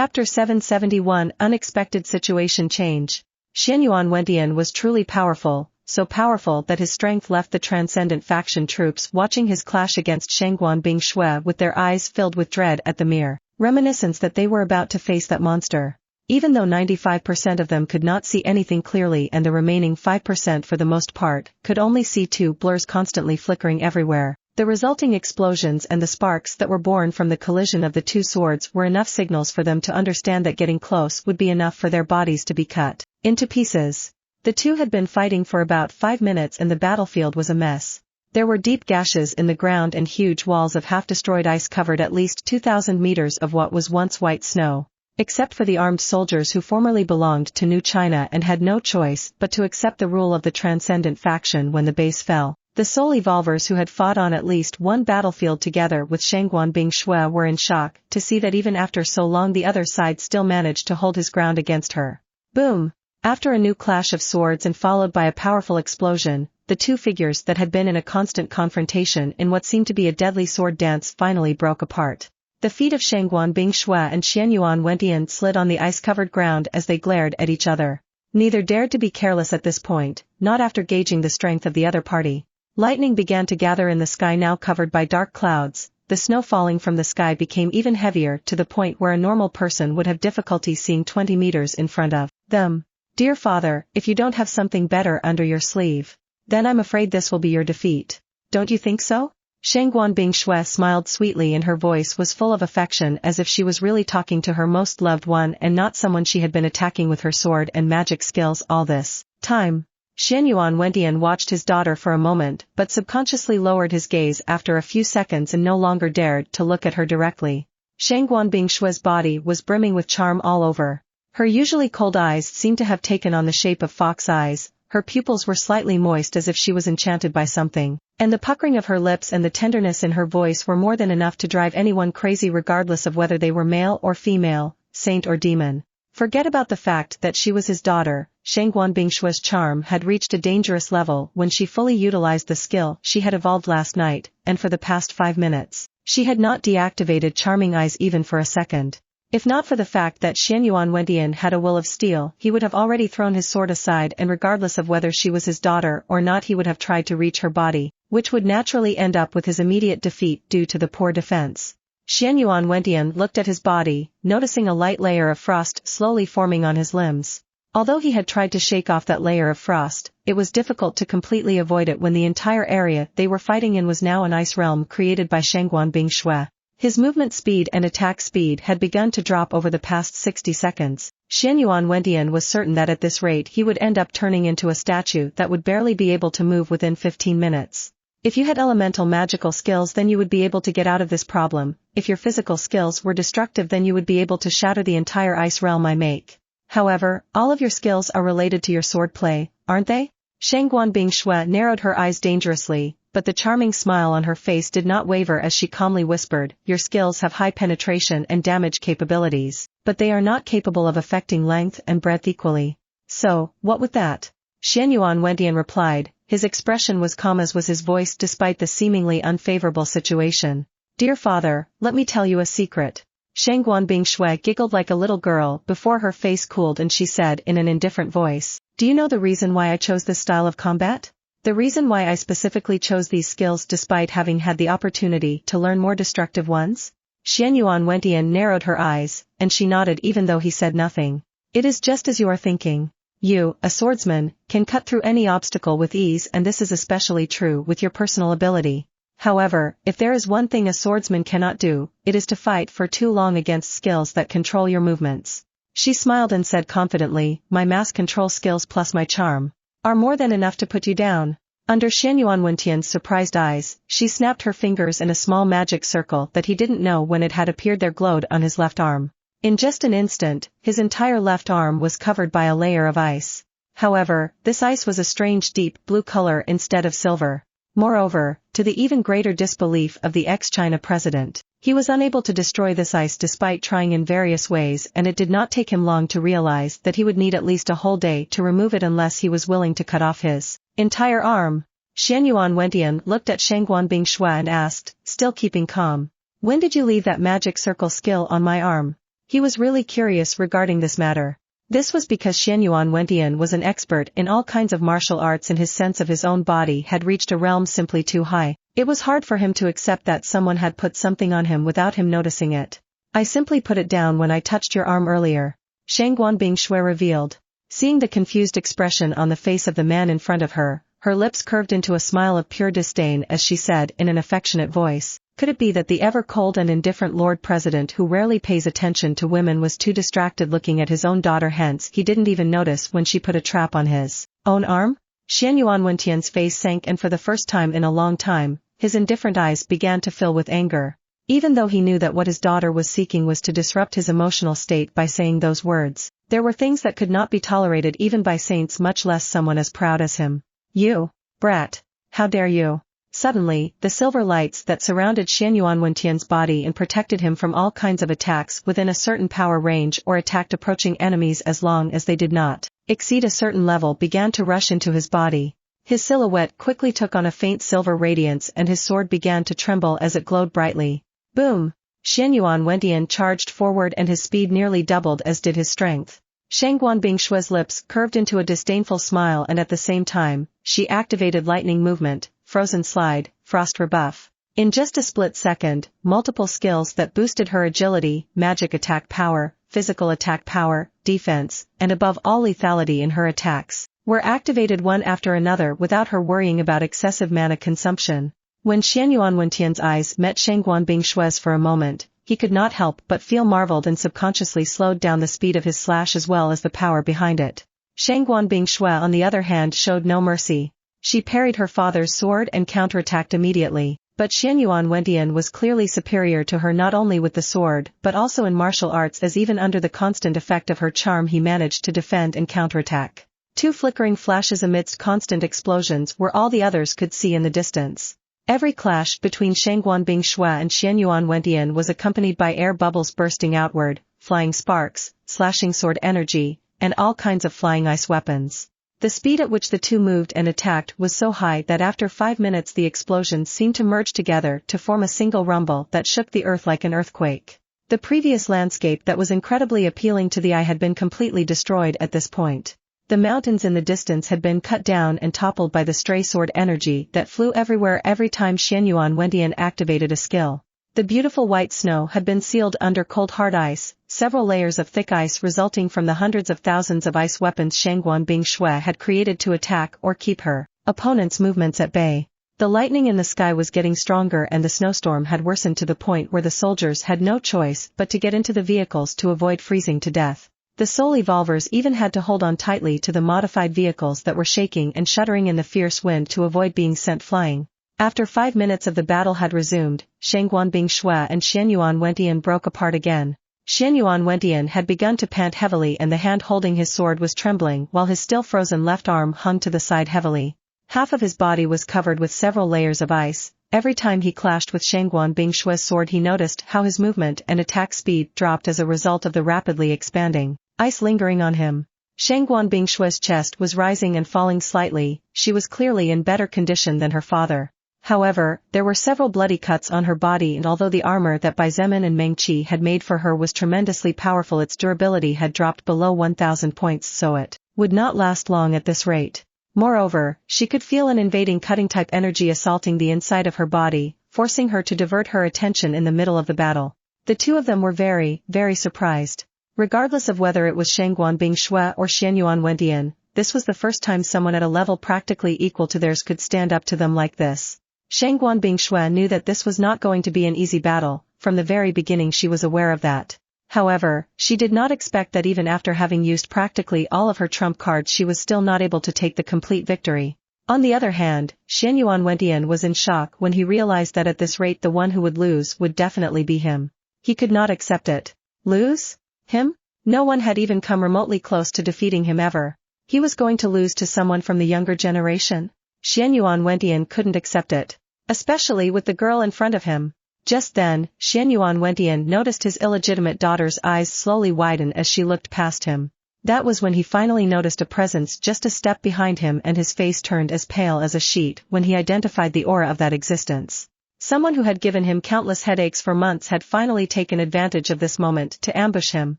Chapter 771 Unexpected Situation Change. Xianyuan Wentian was truly powerful, so powerful that his strength left the Transcendent faction troops watching his clash against Shangguan Bingshui with their eyes filled with dread at the mere reminiscence that they were about to face that monster. Even though 95% of them could not see anything clearly and the remaining 5% for the most part could only see two blurs constantly flickering everywhere, the resulting explosions and the sparks that were born from the collision of the two swords were enough signals for them to understand that getting close would be enough for their bodies to be cut into pieces. The two had been fighting for about 5 minutes and the battlefield was a mess. There were deep gashes in the ground and huge walls of half-destroyed ice covered at least 2,000 meters of what was once white snow. Except for the armed soldiers who formerly belonged to New China and had no choice but to accept the rule of the Transcendent faction when the base fell. The soul evolvers who had fought on at least one battlefield together with Shangguan Bingshui were in shock to see that even after so long the other side still managed to hold his ground against her. Boom! After a new clash of swords and followed by a powerful explosion, the two figures that had been in a constant confrontation in what seemed to be a deadly sword dance finally broke apart. The feet of Shangguan Bingshui and Xianyuan Wentian slid on the ice-covered ground as they glared at each other. Neither dared to be careless at this point, not after gauging the strength of the other party. Lightning began to gather in the sky now covered by dark clouds. The snow falling from the sky became even heavier to the point where a normal person would have difficulty seeing 20 meters in front of them. Dear father, if you don't have something better under your sleeve, then I'm afraid this will be your defeat. Don't you think so? Shangguan Bingshui smiled sweetly and her voice was full of affection as if she was really talking to her most loved one and not someone she had been attacking with her sword and magic skills all this time. Xianyuan Wentian watched his daughter for a moment but subconsciously lowered his gaze after a few seconds and no longer dared to look at her directly. Shangguan Bingshui's body was brimming with charm all over. Her usually cold eyes seemed to have taken on the shape of fox eyes, her pupils were slightly moist as if she was enchanted by something, and the puckering of her lips and the tenderness in her voice were more than enough to drive anyone crazy regardless of whether they were male or female, saint or demon. Forget about the fact that she was his daughter. Shangguan Bingshui's charm had reached a dangerous level when she fully utilized the skill she had evolved last night, and for the past 5 minutes, she had not deactivated charming eyes even for a second. If not for the fact that Xianyuan Wentian had a will of steel, he would have already thrown his sword aside and regardless of whether she was his daughter or not he would have tried to reach her body, which would naturally end up with his immediate defeat due to the poor defense. Xianyuan Wentian looked at his body, noticing a light layer of frost slowly forming on his limbs. Although he had tried to shake off that layer of frost, it was difficult to completely avoid it when the entire area they were fighting in was now an ice realm created by Shangguan Bingshui. His movement speed and attack speed had begun to drop over the past 60 seconds. Xianyuan Wentian was certain that at this rate he would end up turning into a statue that would barely be able to move within 15 minutes. If you had elemental magical skills then you would be able to get out of this problem. If your physical skills were destructive then you would be able to shatter the entire ice realm I make. However, all of your skills are related to your swordplay, aren't they? Shangguan Bingshui narrowed her eyes dangerously, but the charming smile on her face did not waver as she calmly whispered, your skills have high penetration and damage capabilities, but they are not capable of affecting length and breadth equally. So, what with that? Xianyuan Wentian replied, his expression was calm as was his voice despite the seemingly unfavorable situation. Dear father, let me tell you a secret. Shangguan Bingshui giggled like a little girl before her face cooled and she said in an indifferent voice, do you know the reason why I chose this style of combat? The reason why I specifically chose these skills despite having had the opportunity to learn more destructive ones? Xianyuan Wentian narrowed her eyes, and she nodded even though he said nothing. It is just as you are thinking. You, a swordsman, can cut through any obstacle with ease and this is especially true with your personal ability. However, if there is one thing a swordsman cannot do, it is to fight for too long against skills that control your movements. She smiled and said confidently, my mass control skills plus my charm are more than enough to put you down. Under Xianyuan Wentian's surprised eyes, she snapped her fingers and a small magic circle that he didn't know when it had appeared there glowed on his left arm. In just an instant, his entire left arm was covered by a layer of ice. However, this ice was a strange deep blue color instead of silver. Moreover, to the even greater disbelief of the ex-China president, he was unable to destroy this ice despite trying in various ways and it did not take him long to realize that he would need at least a whole day to remove it unless he was willing to cut off his entire arm. Xianyuan Wentian looked at Shangguan Bingshui and asked, still keeping calm, when did you leave that magic circle skill on my arm? He was really curious regarding this matter. This was because Xianyuan Wentian was an expert in all kinds of martial arts and his sense of his own body had reached a realm simply too high. It was hard for him to accept that someone had put something on him without him noticing it. I simply put it down when I touched your arm earlier. Shangguan Bingshui revealed. Seeing the confused expression on the face of the man in front of her, her lips curved into a smile of pure disdain as she said in an affectionate voice, could it be that the ever-cold and indifferent Lord President who rarely pays attention to women was too distracted looking at his own daughter, hence he didn't even notice when she put a trap on his own arm? Xianyuan Wentian's face sank, and for the first time in a long time, his indifferent eyes began to fill with anger. Even though he knew that what his daughter was seeking was to disrupt his emotional state by saying those words, there were things that could not be tolerated even by saints, much less someone as proud as him. You, brat, how dare you? Suddenly, the silver lights that surrounded Xianyuan Wentian's body and protected him from all kinds of attacks within a certain power range or attacked approaching enemies as long as they did not exceed a certain level began to rush into his body. His silhouette quickly took on a faint silver radiance and his sword began to tremble as it glowed brightly. Boom! Xianyuan Wentian charged forward and his speed nearly doubled, as did his strength. Shangguan Bingshui's lips curved into a disdainful smile, and at the same time, she activated lightning movement, frozen slide, frost rebuff. In just a split second, multiple skills that boosted her agility, magic attack power, physical attack power, defense, and above all lethality in her attacks, were activated one after another without her worrying about excessive mana consumption. When Xianyuan Wentian's eyes met Shangguan Bingshui's for a moment, he could not help but feel marveled and subconsciously slowed down the speed of his slash as well as the power behind it. Shangguan Bingshui on the other hand showed no mercy. She parried her father's sword and counterattacked immediately, but Xianyuan Wentian was clearly superior to her not only with the sword but also in martial arts, as even under the constant effect of her charm he managed to defend and counterattack. Two flickering flashes amidst constant explosions were all the others could see in the distance. Every clash between Shangguan Bingshui and Xianyuan Wentian was accompanied by air bubbles bursting outward, flying sparks, slashing sword energy, and all kinds of flying ice weapons. The speed at which the two moved and attacked was so high that after 5 minutes the explosions seemed to merge together to form a single rumble that shook the earth like an earthquake. The previous landscape that was incredibly appealing to the eye had been completely destroyed at this point. The mountains in the distance had been cut down and toppled by the stray sword energy that flew everywhere every time Xianyuan Wentian activated a skill. The beautiful white snow had been sealed under cold hard ice, several layers of thick ice resulting from the hundreds of thousands of ice weapons Shangguan Bingshui had created to attack or keep her opponent's movements at bay. The lightning in the sky was getting stronger and the snowstorm had worsened to the point where the soldiers had no choice but to get into the vehicles to avoid freezing to death. The soul evolvers even had to hold on tightly to the modified vehicles that were shaking and shuddering in the fierce wind to avoid being sent flying. After 5 minutes of the battle had resumed, Shangguan Bingshui and Xianyuan Wentian broke apart again. Xianyuan Wentian had begun to pant heavily and the hand holding his sword was trembling while his still frozen left arm hung to the side heavily. Half of his body was covered with several layers of ice. Every time he clashed with Shangguan Bingshui's sword he noticed how his movement and attack speed dropped as a result of the rapidly expanding ice lingering on him. Shangguan Bingshui's chest was rising and falling slightly. She was clearly in better condition than her father. However, there were several bloody cuts on her body, and although the armor that Bai Zemin and Meng Qi had made for her was tremendously powerful, its durability had dropped below 1,000 points, so it would not last long at this rate. Moreover, she could feel an invading cutting-type energy assaulting the inside of her body, forcing her to divert her attention in the middle of the battle. The two of them were very, very surprised. Regardless of whether it was Shangguan Bingshui or Xianyuan Wentian, this was the first time someone at a level practically equal to theirs could stand up to them like this. Shangguan Bingshui knew that this was not going to be an easy battle. From the very beginning she was aware of that. However, she did not expect that even after having used practically all of her trump cards she was still not able to take the complete victory. On the other hand, Xianyuan Wentian was in shock when he realized that at this rate the one who would lose would definitely be him. He could not accept it. Lose? Him? No one had even come remotely close to defeating him ever. He was going to lose to someone from the younger generation? Xianyuan Wentian couldn't accept it. Especially with the girl in front of him. Just then, Xianyuan Wentian noticed his illegitimate daughter's eyes slowly widen as she looked past him. That was when he finally noticed a presence just a step behind him, and his face turned as pale as a sheet when he identified the aura of that existence. Someone who had given him countless headaches for months had finally taken advantage of this moment to ambush him.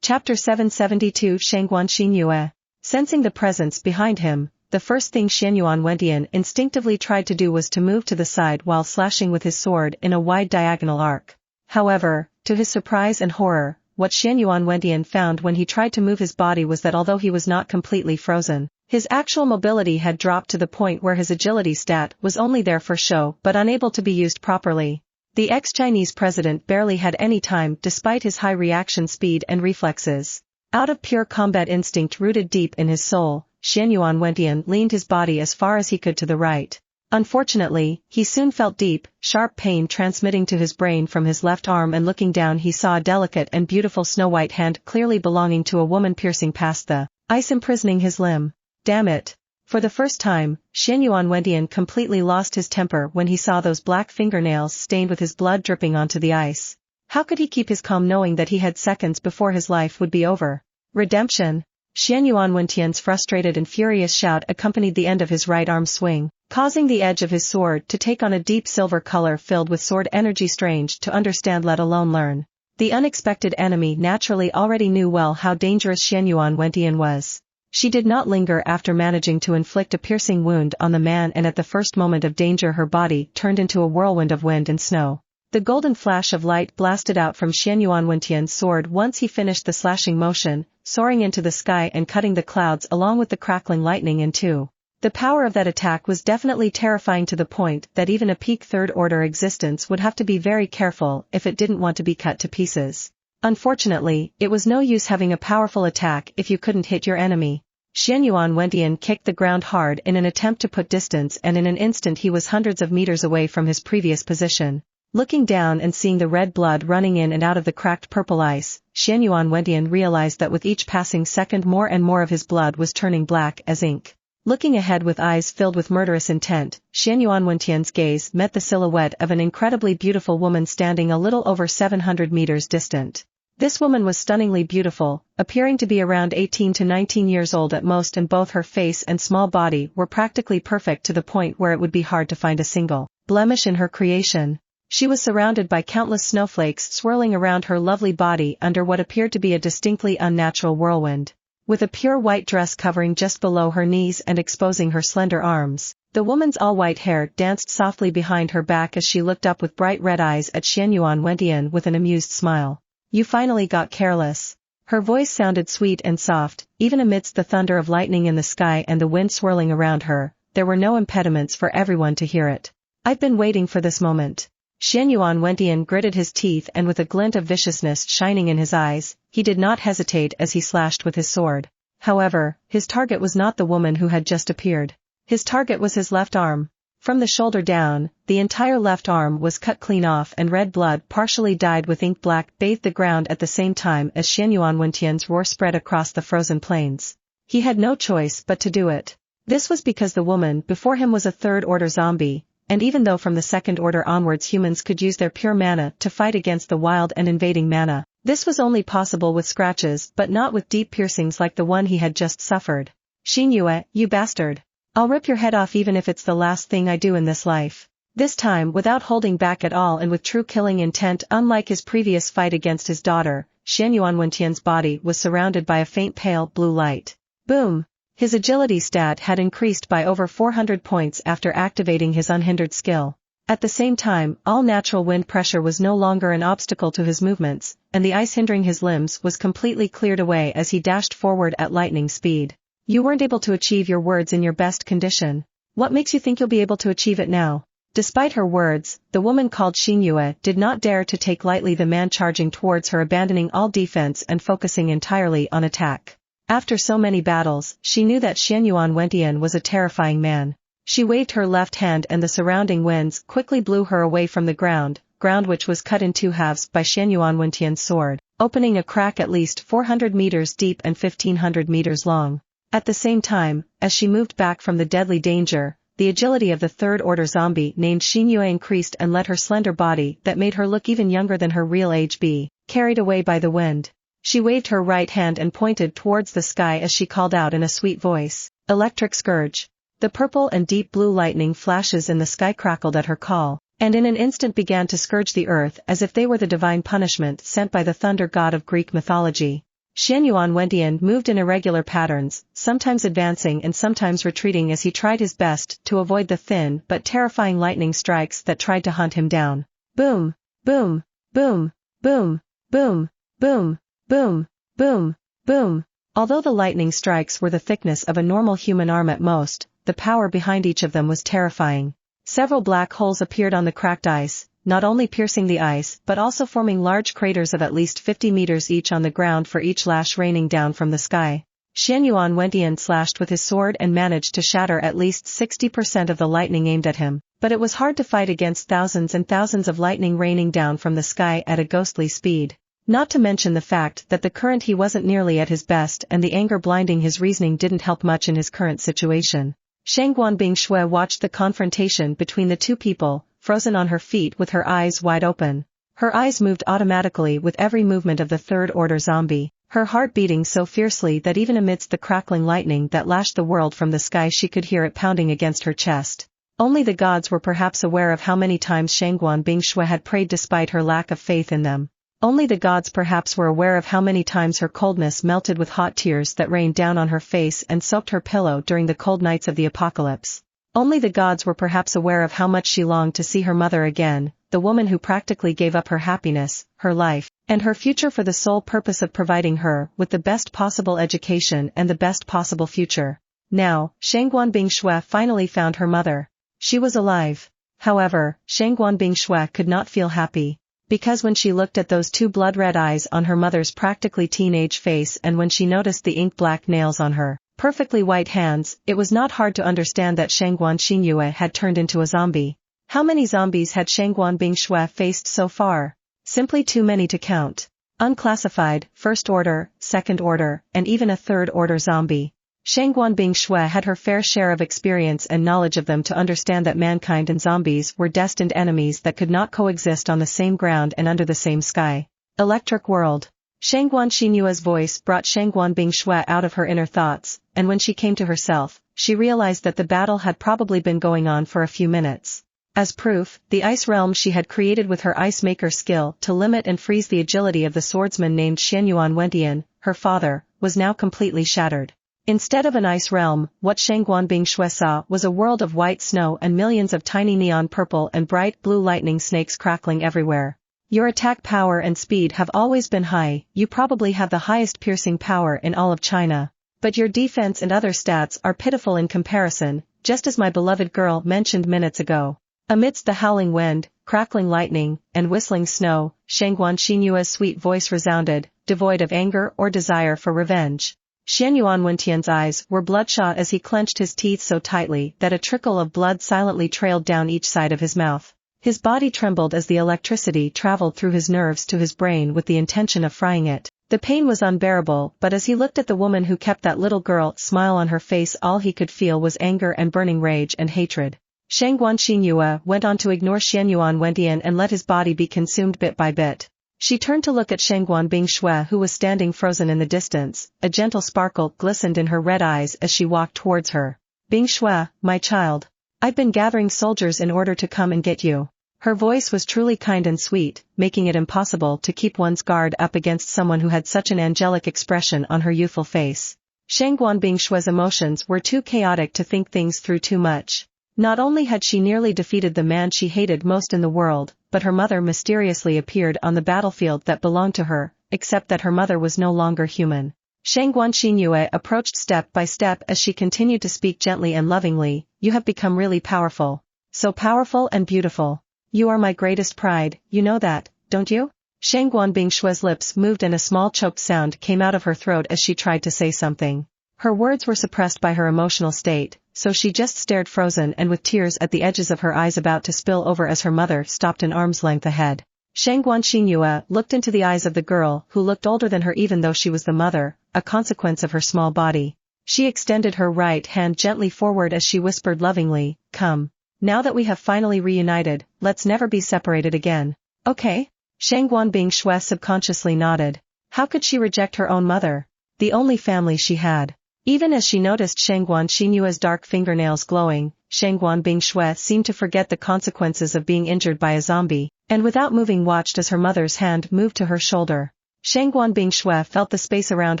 Chapter 772 Shangguan Xinyue. Sensing the presence behind him, the first thing Xianyuan Wentian instinctively tried to do was to move to the side while slashing with his sword in a wide diagonal arc. However, to his surprise and horror, what Xianyuan Wentian found when he tried to move his body was that although he was not completely frozen, his actual mobility had dropped to the point where his agility stat was only there for show but unable to be used properly. The ex-Chinese president barely had any time despite his high reaction speed and reflexes. Out of pure combat instinct rooted deep in his soul, Xianyuan Wentian leaned his body as far as he could to the right. Unfortunately, he soon felt deep, sharp pain transmitting to his brain from his left arm, and looking down he saw a delicate and beautiful snow-white hand clearly belonging to a woman piercing past the ice imprisoning his limb. Damn it. For the first time, Xianyuan Wentian completely lost his temper when he saw those black fingernails stained with his blood dripping onto the ice. How could he keep his calm knowing that he had seconds before his life would be over? Redemption. Xianyuan Wentian's frustrated and furious shout accompanied the end of his right arm swing, causing the edge of his sword to take on a deep silver color filled with sword energy strange to understand let alone learn. The unexpected enemy naturally already knew well how dangerous Xianyuan Wentian was. She did not linger after managing to inflict a piercing wound on the man, and at the first moment of danger her body turned into a whirlwind of wind and snow. The golden flash of light blasted out from Xianyuan Wentian's sword once he finished the slashing motion, soaring into the sky and cutting the clouds along with the crackling lightning in two. The power of that attack was definitely terrifying to the point that even a peak third-order existence would have to be very careful if it didn't want to be cut to pieces. Unfortunately, it was no use having a powerful attack if you couldn't hit your enemy. Xianyuan Wentian kicked the ground hard in an attempt to put distance, and in an instant he was hundreds of meters away from his previous position. Looking down and seeing the red blood running in and out of the cracked purple ice, Xianyuan Wentian realized that with each passing second more and more of his blood was turning black as ink. Looking ahead with eyes filled with murderous intent, Xianyuan Wentian's gaze met the silhouette of an incredibly beautiful woman standing a little over 700 meters distant. This woman was stunningly beautiful, appearing to be around 18 to 19 years old at most, and both her face and small body were practically perfect to the point where it would be hard to find a single blemish in her creation. She was surrounded by countless snowflakes swirling around her lovely body under what appeared to be a distinctly unnatural whirlwind. With a pure white dress covering just below her knees and exposing her slender arms, the woman's all-white hair danced softly behind her back as she looked up with bright red eyes at Xianyuan Wentian with an amused smile. You finally got careless. Her voice sounded sweet and soft, even amidst the thunder of lightning in the sky and the wind swirling around her. There were no impediments for everyone to hear it. I've been waiting for this moment. Xianyuan Wentian gritted his teeth, and with a glint of viciousness shining in his eyes, he did not hesitate as he slashed with his sword. However, his target was not the woman who had just appeared. His target was his left arm. From the shoulder down, the entire left arm was cut clean off, and red blood partially dyed with ink black bathed the ground at the same time as Xianyuan Wentian's roar spread across the frozen plains. He had no choice but to do it. This was because the woman before him was a third-order zombie, and even though from the second order onwards humans could use their pure mana to fight against the wild and invading mana, this was only possible with scratches but not with deep piercings like the one he had just suffered. Xinyue, you bastard. I'll rip your head off even if it's the last thing I do in this life. This time without holding back at all and with true killing intent. Unlike his previous fight against his daughter, Xianyuan Wentian's body was surrounded by a faint pale blue light. Boom! His agility stat had increased by over 400 points after activating his unhindered skill. At the same time, all natural wind pressure was no longer an obstacle to his movements, and the ice hindering his limbs was completely cleared away as he dashed forward at lightning speed. You weren't able to achieve your words in your best condition. What makes you think you'll be able to achieve it now? Despite her words, the woman called Xinyue did not dare to take lightly the man charging towards her, abandoning all defense and focusing entirely on attack. After so many battles, she knew that Xianyuan Wentian was a terrifying man. She waved her left hand and the surrounding winds quickly blew her away from the ground which was cut in two halves by Xianyuan Wentian's sword, opening a crack at least 400 meters deep and 1500 meters long. At the same time, as she moved back from the deadly danger, the agility of the third-order zombie named Xinyue increased and let her slender body, that made her look even younger than her real age, be carried away by the wind. She waved her right hand and pointed towards the sky as she called out in a sweet voice, "Electric Scourge." The purple and deep blue lightning flashes in the sky crackled at her call, and in an instant began to scourge the earth as if they were the divine punishment sent by the thunder god of Greek mythology. Xianyuan Wentian moved in irregular patterns, sometimes advancing and sometimes retreating as he tried his best to avoid the thin but terrifying lightning strikes that tried to hunt him down. Boom! Boom! Boom! Boom! Boom! Boom! Boom! Boom! Boom! Although the lightning strikes were the thickness of a normal human arm at most, the power behind each of them was terrifying. Several black holes appeared on the cracked ice, not only piercing the ice but also forming large craters of at least 50 meters each on the ground for each lash raining down from the sky. Xianyuan Wentian slashed with his sword and managed to shatter at least 60% of the lightning aimed at him, but it was hard to fight against thousands and thousands of lightning raining down from the sky at a ghostly speed. Not to mention the fact that the current he wasn't nearly at his best and the anger blinding his reasoning didn't help much in his current situation. Shangguan Bingshui watched the confrontation between the two people, frozen on her feet with her eyes wide open. Her eyes moved automatically with every movement of the third-order zombie, her heart beating so fiercely that even amidst the crackling lightning that lashed the world from the sky she could hear it pounding against her chest. Only the gods were perhaps aware of how many times Shangguan Bingshui had prayed despite her lack of faith in them. Only the gods perhaps were aware of how many times her coldness melted with hot tears that rained down on her face and soaked her pillow during the cold nights of the apocalypse. Only the gods were perhaps aware of how much she longed to see her mother again, the woman who practically gave up her happiness, her life, and her future for the sole purpose of providing her with the best possible education and the best possible future. Now, Shangguan Bingshui finally found her mother. She was alive. However, Shangguan Bingshui could not feel happy. Because when she looked at those two blood-red eyes on her mother's practically teenage face and when she noticed the ink-black nails on her perfectly white hands, it was not hard to understand that Shangguan Xinyue had turned into a zombie. How many zombies had Shangguan Bingshui faced so far? Simply too many to count. Unclassified, first order, second order, and even a third order zombie. Shangguan Bingshui had her fair share of experience and knowledge of them to understand that mankind and zombies were destined enemies that could not coexist on the same ground and under the same sky. Electric world. Shangguan Xinyue's voice brought Shangguan Bingshui out of her inner thoughts, and when she came to herself, she realized that the battle had probably been going on for a few minutes. As proof, the ice realm she had created with her ice maker skill to limit and freeze the agility of the swordsman named Xianyuan Wentian, her father, was now completely shattered. Instead of an ice realm, what Shangguan Bingshui saw was a world of white snow and millions of tiny neon purple and bright blue lightning snakes crackling everywhere. Your attack power and speed have always been high, you probably have the highest piercing power in all of China. But your defense and other stats are pitiful in comparison, just as my beloved girl mentioned minutes ago. Amidst the howling wind, crackling lightning, and whistling snow, Shangguan Xinyue's sweet voice resounded, devoid of anger or desire for revenge. Xianyuan Wentian's eyes were bloodshot as he clenched his teeth so tightly that a trickle of blood silently trailed down each side of his mouth. His body trembled as the electricity traveled through his nerves to his brain with the intention of frying it. The pain was unbearable, but as he looked at the woman who kept that little girl smile on her face, all he could feel was anger and burning rage and hatred. Shangguan Xinyue went on to ignore Xianyuan Wentian and let his body be consumed bit by bit. She turned to look at Shangguan Bingshui who was standing frozen in the distance. A gentle sparkle glistened in her red eyes as she walked towards her. Bingshui, my child. I've been gathering soldiers in order to come and get you. Her voice was truly kind and sweet, making it impossible to keep one's guard up against someone who had such an angelic expression on her youthful face. Shangguan Bingshui's emotions were too chaotic to think things through too much. Not only had she nearly defeated the man she hated most in the world, but her mother mysteriously appeared on the battlefield that belonged to her, except that her mother was no longer human. Shangguan Xinyue approached step by step as she continued to speak gently and lovingly. You have become really powerful. So powerful and beautiful. You are my greatest pride, you know that, don't you? Shangguan Bingshui's lips moved and a small choked sound came out of her throat as she tried to say something. Her words were suppressed by her emotional state, so she just stared frozen and with tears at the edges of her eyes about to spill over as her mother stopped an arm's length ahead. Shangguan Xinyue looked into the eyes of the girl who looked older than her even though she was the mother, a consequence of her small body. She extended her right hand gently forward as she whispered lovingly, come. Now that we have finally reunited, let's never be separated again. Okay? Shangguan Bingshui subconsciously nodded. How could she reject her own mother? The only family she had. Even as she noticed Shangguan Xinyue's dark fingernails glowing, Shangguan Bingshui seemed to forget the consequences of being injured by a zombie, and without moving watched as her mother's hand moved to her shoulder. Shangguan Bingshui felt the space around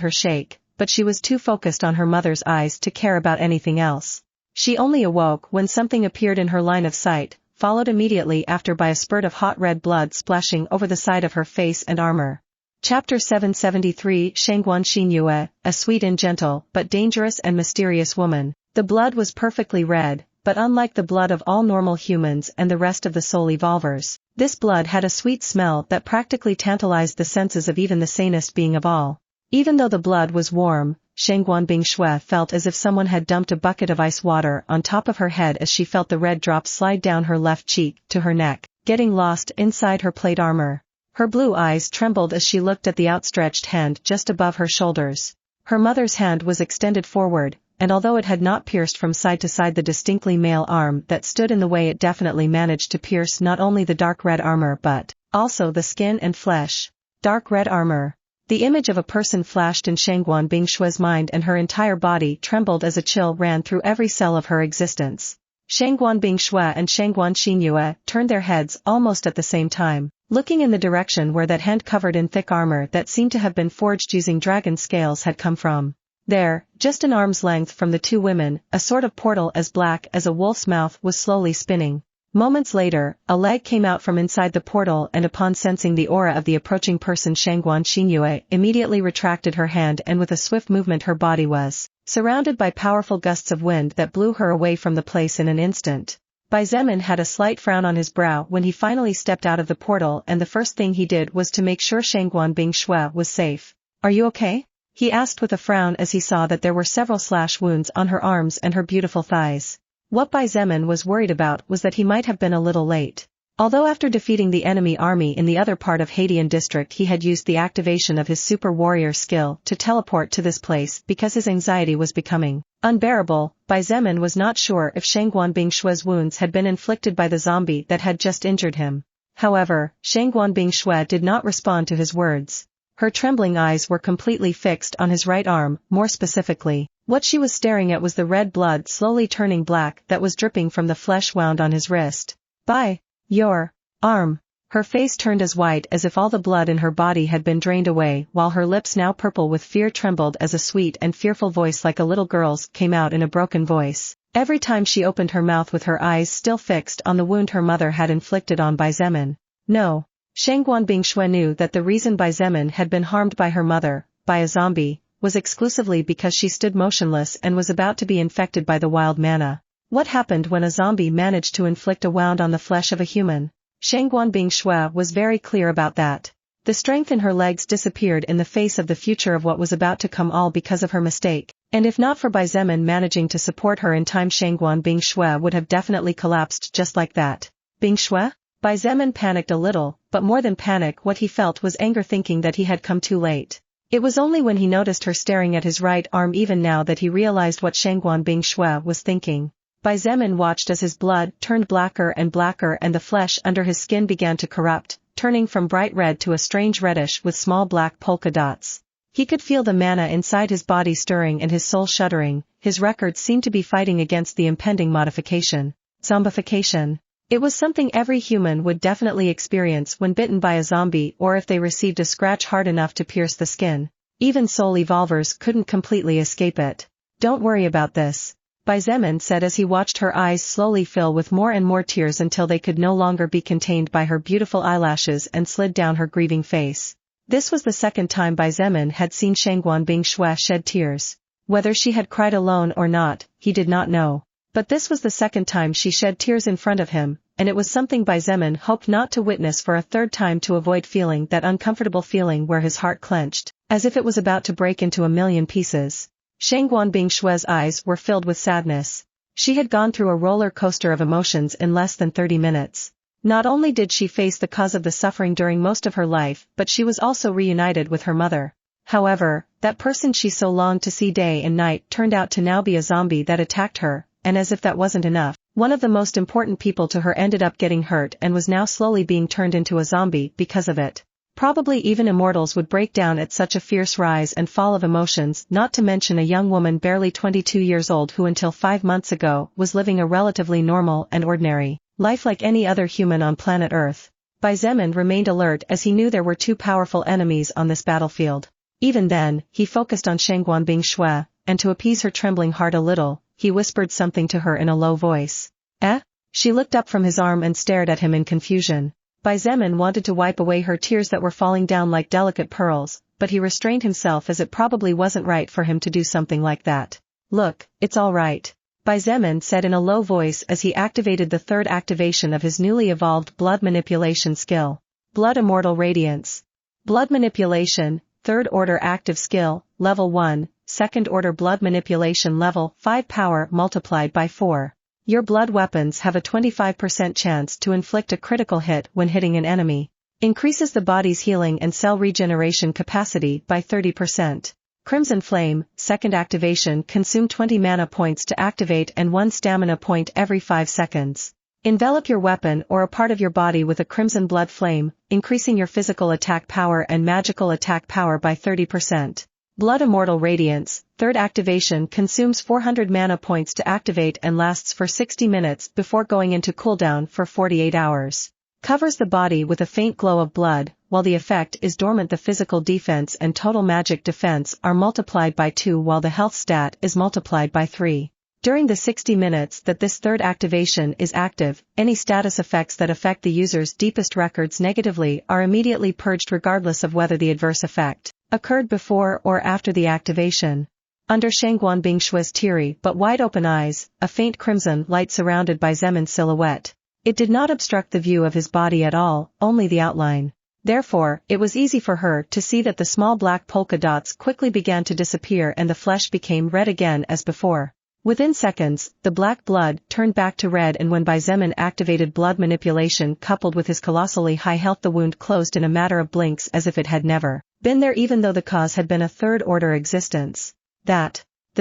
her shake, but she was too focused on her mother's eyes to care about anything else. She only awoke when something appeared in her line of sight, followed immediately after by a spurt of hot red blood splashing over the side of her face and armor. Chapter 773 Shangguan Xinyue, a sweet and gentle but dangerous and mysterious woman. The blood was perfectly red, but unlike the blood of all normal humans and the rest of the soul evolvers, this blood had a sweet smell that practically tantalized the senses of even the sanest being of all. Even though the blood was warm, Shangguan Bingshui felt as if someone had dumped a bucket of ice water on top of her head as she felt the red drops slide down her left cheek to her neck, getting lost inside her plate armor. Her blue eyes trembled as she looked at the outstretched hand just above her shoulders. Her mother's hand was extended forward, and although it had not pierced from side to side the distinctly male arm that stood in the way, it definitely managed to pierce not only the dark red armor but also the skin and flesh. Dark red armor. The image of a person flashed in Shangguan Bingshui's mind, and her entire body trembled as a chill ran through every cell of her existence. Shangguan Bingshui and Shangguan Xinyue turned their heads almost at the same time, looking in the direction where that hand covered in thick armor that seemed to have been forged using dragon scales had come from. There, just an arm's length from the two women, a sort of portal as black as a wolf's mouth was slowly spinning. Moments later, a leg came out from inside the portal, and upon sensing the aura of the approaching person, Shangguan Xinyue immediately retracted her hand, and with a swift movement her body was surrounded by powerful gusts of wind that blew her away from the place in an instant. Bai Zemin had a slight frown on his brow when he finally stepped out of the portal, and the first thing he did was to make sure Shangguan Bingshui was safe. "Are you okay?" he asked with a frown as he saw that there were several slash wounds on her arms and her beautiful thighs. What Bai Zemin was worried about was that he might have been a little late. Although after defeating the enemy army in the other part of Xietain district he had used the activation of his super warrior skill to teleport to this place because his anxiety was becoming unbearable, Bai Zemin was not sure if Shangguan Bingshui's wounds had been inflicted by the zombie that had just injured him. However, Shangguan Bingshui did not respond to his words. Her trembling eyes were completely fixed on his right arm. More specifically, what she was staring at was the red blood slowly turning black that was dripping from the flesh wound on his wrist. "By your arm." Her face turned as white as if all the blood in her body had been drained away, while her lips, now purple with fear, trembled as a sweet and fearful voice like a little girl's came out in a broken voice. Every time she opened her mouth with her eyes still fixed on the wound her mother had inflicted on Bai Zemin. No. Shangguan Bingshui knew that the reason Bai Zemin had been harmed by her mother, by a zombie, was exclusively because she stood motionless and was about to be infected by the wild mana. What happened when a zombie managed to inflict a wound on the flesh of a human? Shangguan Bingshui was very clear about that. The strength in her legs disappeared in the face of the future of what was about to come, all because of her mistake, and if not for Bai Zemin managing to support her in time, Shangguan Bingshui would have definitely collapsed just like that. Bingshui? Bai Zemin panicked a little, but more than panic, what he felt was anger, thinking that he had come too late. It was only when he noticed her staring at his right arm even now that he realized what Shangguan Bingshui was thinking. Bai Zemin watched as his blood turned blacker and blacker, and the flesh under his skin began to corrupt, turning from bright red to a strange reddish with small black polka dots. He could feel the mana inside his body stirring and his soul shuddering. His records seemed to be fighting against the impending modification. Zombification. It was something every human would definitely experience when bitten by a zombie, or if they received a scratch hard enough to pierce the skin. Even soul evolvers couldn't completely escape it. "Don't worry about this," Bai Zemin said as he watched her eyes slowly fill with more and more tears until they could no longer be contained by her beautiful eyelashes and slid down her grieving face. This was the second time Bai Zemin had seen Shangguan Bingshui shed tears. Whether she had cried alone or not, he did not know. But this was the second time she shed tears in front of him, and it was something Bai Zemin hoped not to witness for a third time, to avoid feeling that uncomfortable feeling where his heart clenched, as if it was about to break into a million pieces. Shangguan Bingshui's eyes were filled with sadness. She had gone through a roller coaster of emotions in less than 30 minutes. Not only did she face the cause of the suffering during most of her life, but she was also reunited with her mother. However, that person she so longed to see day and night turned out to now be a zombie that attacked her. And as if that wasn't enough, one of the most important people to her ended up getting hurt and was now slowly being turned into a zombie because of it. Probably even immortals would break down at such a fierce rise and fall of emotions, not to mention a young woman barely 22 years old who until 5 months ago was living a relatively normal and ordinary life like any other human on planet Earth. Bai Zemin remained alert as he knew there were 2 powerful enemies on this battlefield. Even then, he focused on Shangguan Bingshui, and to appease her trembling heart a little, he whispered something to her in a low voice. Eh? She looked up from his arm and stared at him in confusion. Bai Zemin wanted to wipe away her tears that were falling down like delicate pearls, but he restrained himself as it probably wasn't right for him to do something like that. Look, it's all right. Bai Zemin said in a low voice as he activated the 3rd activation of his newly evolved blood manipulation skill. Blood Immortal Radiance. Blood Manipulation, 3rd Order Active Skill, Level 1, 2nd Order Blood Manipulation Level 5 Power multiplied by 4. Your blood weapons have a 25% chance to inflict a critical hit when hitting an enemy. Increases the body's healing and cell regeneration capacity by 30%. Crimson Flame, 2nd activation. Consume 20 mana points to activate and 1 stamina point every 5 seconds. Envelop your weapon or a part of your body with a crimson blood flame, increasing your physical attack power and magical attack power by 30%. Blood Immortal Radiance, 3rd activation. Consumes 400 mana points to activate and lasts for 60 minutes before going into cooldown for 48 hours. Covers the body with a faint glow of blood, while the effect is dormant. The physical defense and total magic defense are multiplied by 2 while the health stat is multiplied by 3. During the 60 minutes that this 3rd activation is active, any status effects that affect the user's deepest records negatively are immediately purged regardless of whether the adverse effect occurred before or after the activation. Under Shangguan Bingshui's teary but wide-open eyes, a faint crimson light surrounded Bai Zemin's silhouette. It did not obstruct the view of his body at all, only the outline. Therefore, it was easy for her to see that the small black polka dots quickly began to disappear and the flesh became red again as before. Within seconds, the black blood turned back to red, and when Bai Zemin activated blood manipulation coupled with his colossally high health, the wound closed in a matter of blinks as if it had never been there, even though the cause had been a 3rd order existence. The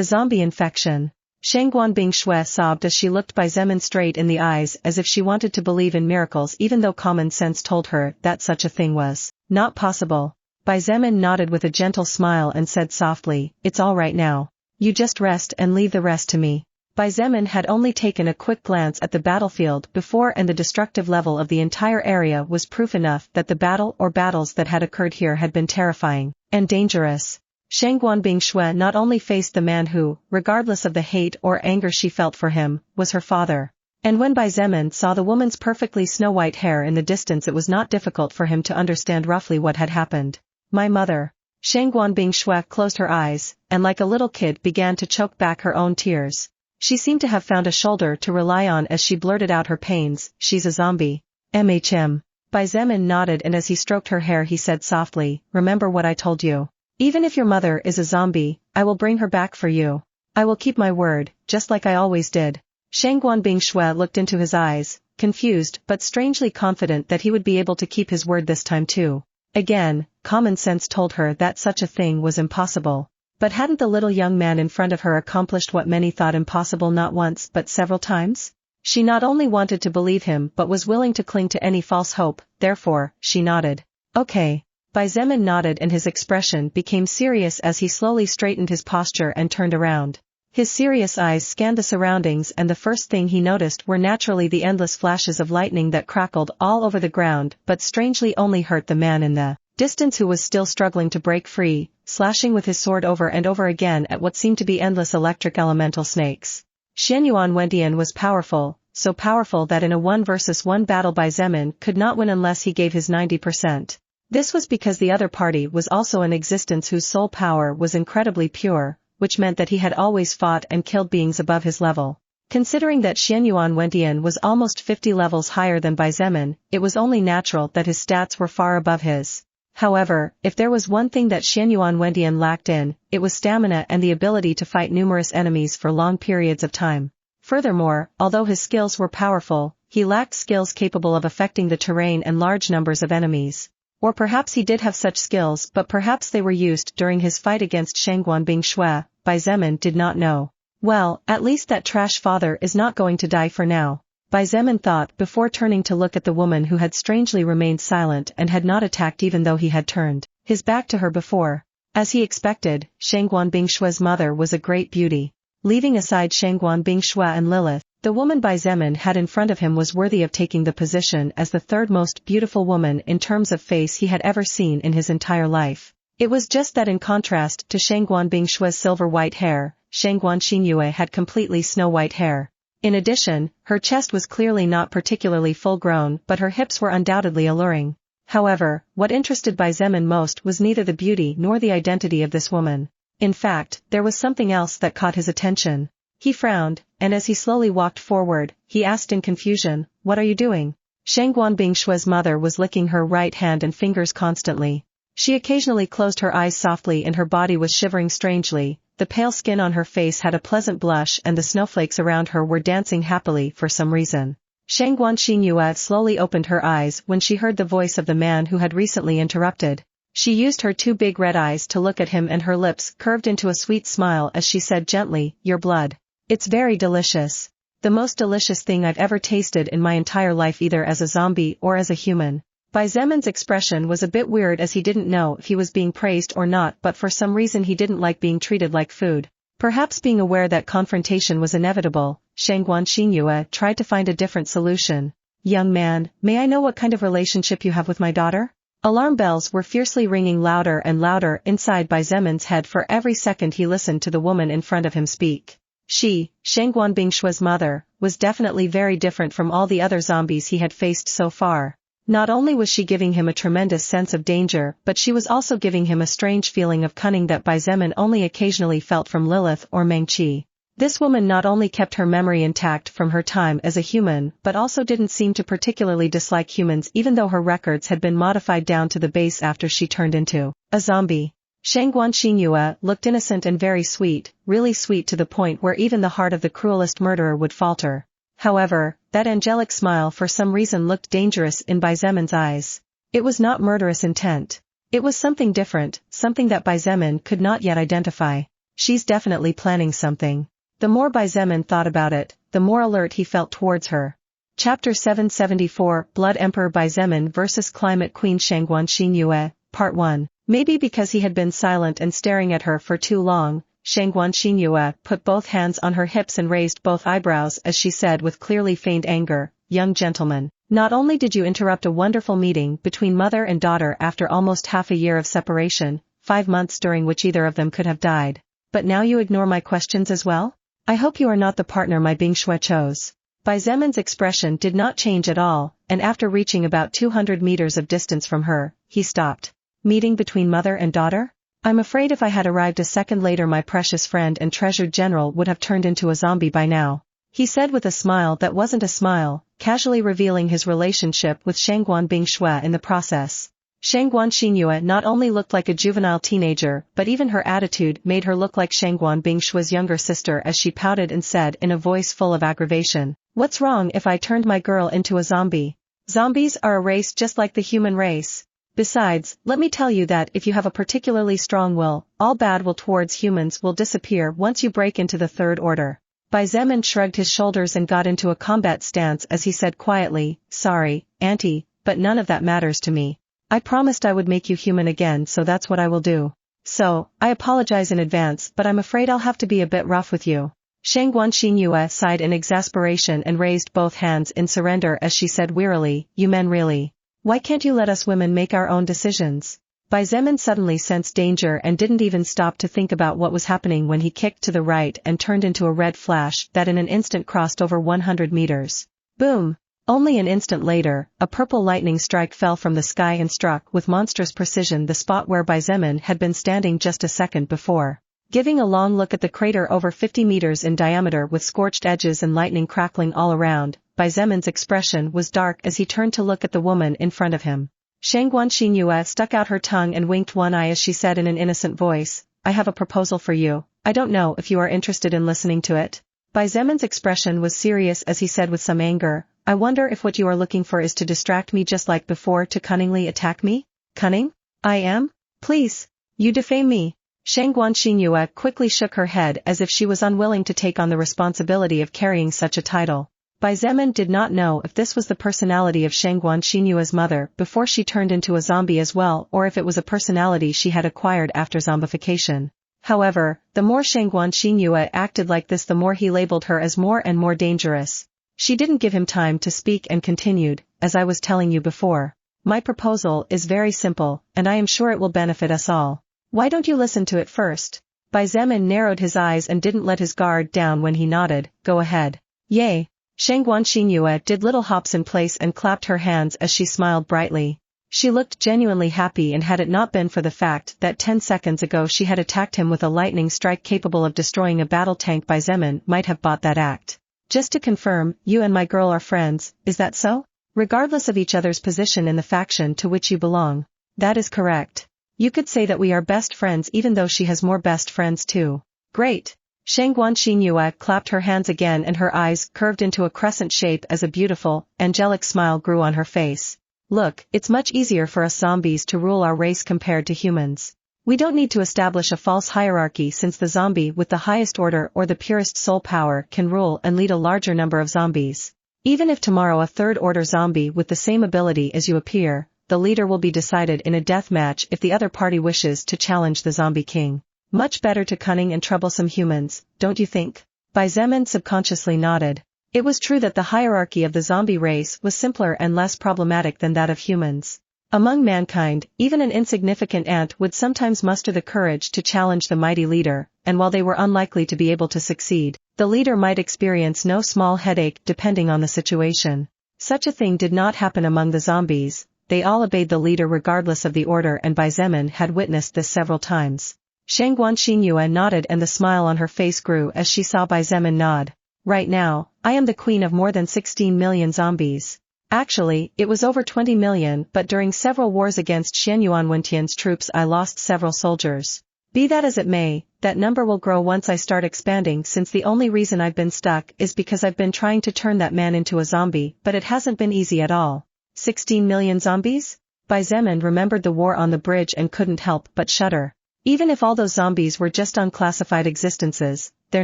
zombie infection. Shangguan Bingshui sobbed as she looked Bai Zemin straight in the eyes as if she wanted to believe in miracles even though common sense told her that such a thing was not possible. Bai Zemin nodded with a gentle smile and said softly, "It's all right now. You just rest and leave the rest to me." Bai Zemin had only taken a quick glance at the battlefield before, and the destructive level of the entire area was proof enough that the battle or battles that had occurred here had been terrifying and dangerous. Shangguan Bingshui not only faced the man who, regardless of the hate or anger she felt for him, was her father. And when Bai Zemin saw the woman's perfectly snow-white hair in the distance, it was not difficult for him to understand roughly what had happened. "My mother." Shangguan Bingshui closed her eyes, and like a little kid began to choke back her own tears. She seemed to have found a shoulder to rely on as she blurted out her pains. "She's a zombie." Bai Zemin nodded, and as he stroked her hair he said softly, "Remember what I told you. Even if your mother is a zombie, I will bring her back for you. I will keep my word, just like I always did." Shangguan Bingshui looked into his eyes, confused but strangely confident that he would be able to keep his word this time too. Again, common sense told her that such a thing was impossible. But hadn't the little young man in front of her accomplished what many thought impossible not once but several times? She not only wanted to believe him but was willing to cling to any false hope, therefore, she nodded. "Okay." Bai Zemin nodded, and his expression became serious as he slowly straightened his posture and turned around. His serious eyes scanned the surroundings, and the first thing he noticed were naturally the endless flashes of lightning that crackled all over the ground but strangely only hurt the man in the distance who was still struggling to break free, slashing with his sword over and over again at what seemed to be endless electric elemental snakes. Xianyuan Wendian was powerful, so powerful that in a 1 versus 1 battle Bai Zemin could not win unless he gave his 90%. This was because the other party was also an existence whose soul power was incredibly pure, which meant that he had always fought and killed beings above his level. Considering that Xianyuan Wendian was almost 50 levels higher than Bai Zemin, it was only natural that his stats were far above his. However, if there was one thing that Xianyuan Wendian lacked in, it was stamina and the ability to fight numerous enemies for long periods of time. Furthermore, although his skills were powerful, he lacked skills capable of affecting the terrain and large numbers of enemies. Or perhaps he did have such skills, but perhaps they were used during his fight against Shangguan Bingshui. Bai Zemin did not know. Well, at least that trash father is not going to die for now. Bai Zemin thought before turning to look at the woman who had strangely remained silent and had not attacked even though he had turned his back to her before. As he expected, Shangguan Bingshua's mother was a great beauty. Leaving aside Shangguan Bingshua and Lilith, the woman Bai Zemin had in front of him was worthy of taking the position as the third most beautiful woman in terms of face he had ever seen in his entire life. It was just that in contrast to Shangguan Bingshua's silver-white hair, Shangguan Xinyue had completely snow-white hair. In addition, her chest was clearly not particularly full-grown but her hips were undoubtedly alluring. However, what interested Bai Zemin most was neither the beauty nor the identity of this woman. In fact, there was something else that caught his attention. He frowned, and as he slowly walked forward, he asked in confusion, "What are you doing?" Shangguan Bingshua's mother was licking her right hand and fingers constantly. She occasionally closed her eyes softly and her body was shivering strangely. The pale skin on her face had a pleasant blush and the snowflakes around her were dancing happily for some reason. Shangguan Xinyue slowly opened her eyes when she heard the voice of the man who had recently interrupted. She used her two big red eyes to look at him and her lips curved into a sweet smile as she said gently, "Your blood. It's very delicious. The most delicious thing I've ever tasted in my entire life either as a zombie or as a human." Bai Zemin's expression was a bit weird as he didn't know if he was being praised or not but for some reason he didn't like being treated like food. Perhaps being aware that confrontation was inevitable, Shangguan Xinyue tried to find a different solution. "Young man, may I know what kind of relationship you have with my daughter?" Alarm bells were fiercely ringing louder and louder inside Bai Zemin's head for every second he listened to the woman in front of him speak. She, Shangguan Bingshua's mother, was definitely very different from all the other zombies he had faced so far. Not only was she giving him a tremendous sense of danger but she was also giving him a strange feeling of cunning that Bai Zemin only occasionally felt from Lilith or Meng Qi. This woman not only kept her memory intact from her time as a human but also didn't seem to particularly dislike humans even though her records had been modified down to the base after she turned into a zombie. Shangguan Xinyue looked innocent and very sweet, really sweet to the point where even the heart of the cruelest murderer would falter. However, that angelic smile for some reason looked dangerous in Bai Zemin's eyes. It was not murderous intent. It was something different, something that Bai Zemin could not yet identify. She's definitely planning something. The more Bai Zemin thought about it, the more alert he felt towards her. Chapter 774 Blood Emperor Bai Zemin vs Climate Queen Shangguan Xinyue, Part 1. Maybe because he had been silent and staring at her for too long, Shangguan Xinyue put both hands on her hips and raised both eyebrows as she said with clearly feigned anger, "Young gentleman, not only did you interrupt a wonderful meeting between mother and daughter after almost half a year of separation, 5 months during which either of them could have died, but now you ignore my questions as well? I hope you are not the partner my Bingshue chose." Bai Zemin's expression did not change at all, and after reaching about 200 meters of distance from her, he stopped. "Meeting between mother and daughter? I'm afraid if I had arrived a second later my precious friend and treasured general would have turned into a zombie by now," he said with a smile that wasn't a smile, casually revealing his relationship with Shangguan Bingshue in the process. Shangguan Xinyue not only looked like a juvenile teenager but even her attitude made her look like Shangguan Bingshua's younger sister as she pouted and said in a voice full of aggravation, "What's wrong if I turned my girl into a zombie? Zombies are a race just like the human race. Besides, let me tell you that if you have a particularly strong will, all bad will towards humans will disappear once you break into the third order." Bai Zemin shrugged his shoulders and got into a combat stance as he said quietly, "Sorry, auntie, but none of that matters to me. I promised I would make you human again so that's what I will do. So, I apologize in advance but I'm afraid I'll have to be a bit rough with you." Shangguan Xinyue sighed in exasperation and raised both hands in surrender as she said wearily, "You men really. Why can't you let us women make our own decisions?" Bai Zemin suddenly sensed danger and didn't even stop to think about what was happening when he kicked to the right and turned into a red flash that in an instant crossed over 100 meters. Boom! Only an instant later, a purple lightning strike fell from the sky and struck with monstrous precision the spot where Bai Zemin had been standing just a second before. Giving a long look at the crater over 50 meters in diameter with scorched edges and lightning crackling all around, Bai Zemin's expression was dark as he turned to look at the woman in front of him. Shangguan Xinyue stuck out her tongue and winked one eye as she said in an innocent voice, "I have a proposal for you. I don't know if you are interested in listening to it." Bai Zemin's expression was serious as he said with some anger, "I wonder if what you are looking for is to distract me just like before to cunningly attack me? Cunning? I am? Please. You defame me." Shangguan Xinyue quickly shook her head as if she was unwilling to take on the responsibility of carrying such a title. Bai Zemin did not know if this was the personality of Shangguan Xinyue's mother before she turned into a zombie as well or if it was a personality she had acquired after zombification. However, the more Shangguan Xinyue acted like this the more he labeled her as more and more dangerous. She didn't give him time to speak and continued, as I was telling you before. My proposal is very simple, and I am sure it will benefit us all. Why don't you listen to it first? Bai Zemin narrowed his eyes and didn't let his guard down when he nodded. Go ahead. Yay. Shangguan Xinyue did little hops in place and clapped her hands as she smiled brightly. She looked genuinely happy, and had it not been for the fact that 10 seconds ago she had attacked him with a lightning strike capable of destroying a battle tank, Bai Zemin might have bought that act. Just to confirm, you and my girl are friends, is that so? Regardless of each other's position in the faction to which you belong. That is correct. You could say that we are best friends even though she has more best friends too. Great. Shangguan Xinyue clapped her hands again and her eyes curved into a crescent shape as a beautiful, angelic smile grew on her face. Look, it's much easier for us zombies to rule our race compared to humans. We don't need to establish a false hierarchy since the zombie with the highest order or the purest soul power can rule and lead a larger number of zombies. Even if tomorrow a third-order zombie with the same ability as you appear, the leader will be decided in a death match if the other party wishes to challenge the zombie king. Much better to cunning and troublesome humans, don't you think? Bai Zemin subconsciously nodded. It was true that the hierarchy of the zombie race was simpler and less problematic than that of humans. Among mankind, even an insignificant ant would sometimes muster the courage to challenge the mighty leader, and while they were unlikely to be able to succeed, the leader might experience no small headache depending on the situation. Such a thing did not happen among the zombies. They all obeyed the leader regardless of the order, and Bai Zemin had witnessed this several times. Shangguan Xinyue nodded and the smile on her face grew as she saw Bai Zemin nod. Right now, I am the queen of more than 16 million zombies. Actually, it was over 20 million, but during several wars against Xianyuan Wentian's troops I lost several soldiers. Be that as it may, that number will grow once I start expanding, since the only reason I've been stuck is because I've been trying to turn that man into a zombie, but it hasn't been easy at all. 16 million zombies? Bai Zemin remembered the war on the bridge and couldn't help but shudder. Even if all those zombies were just unclassified existences, their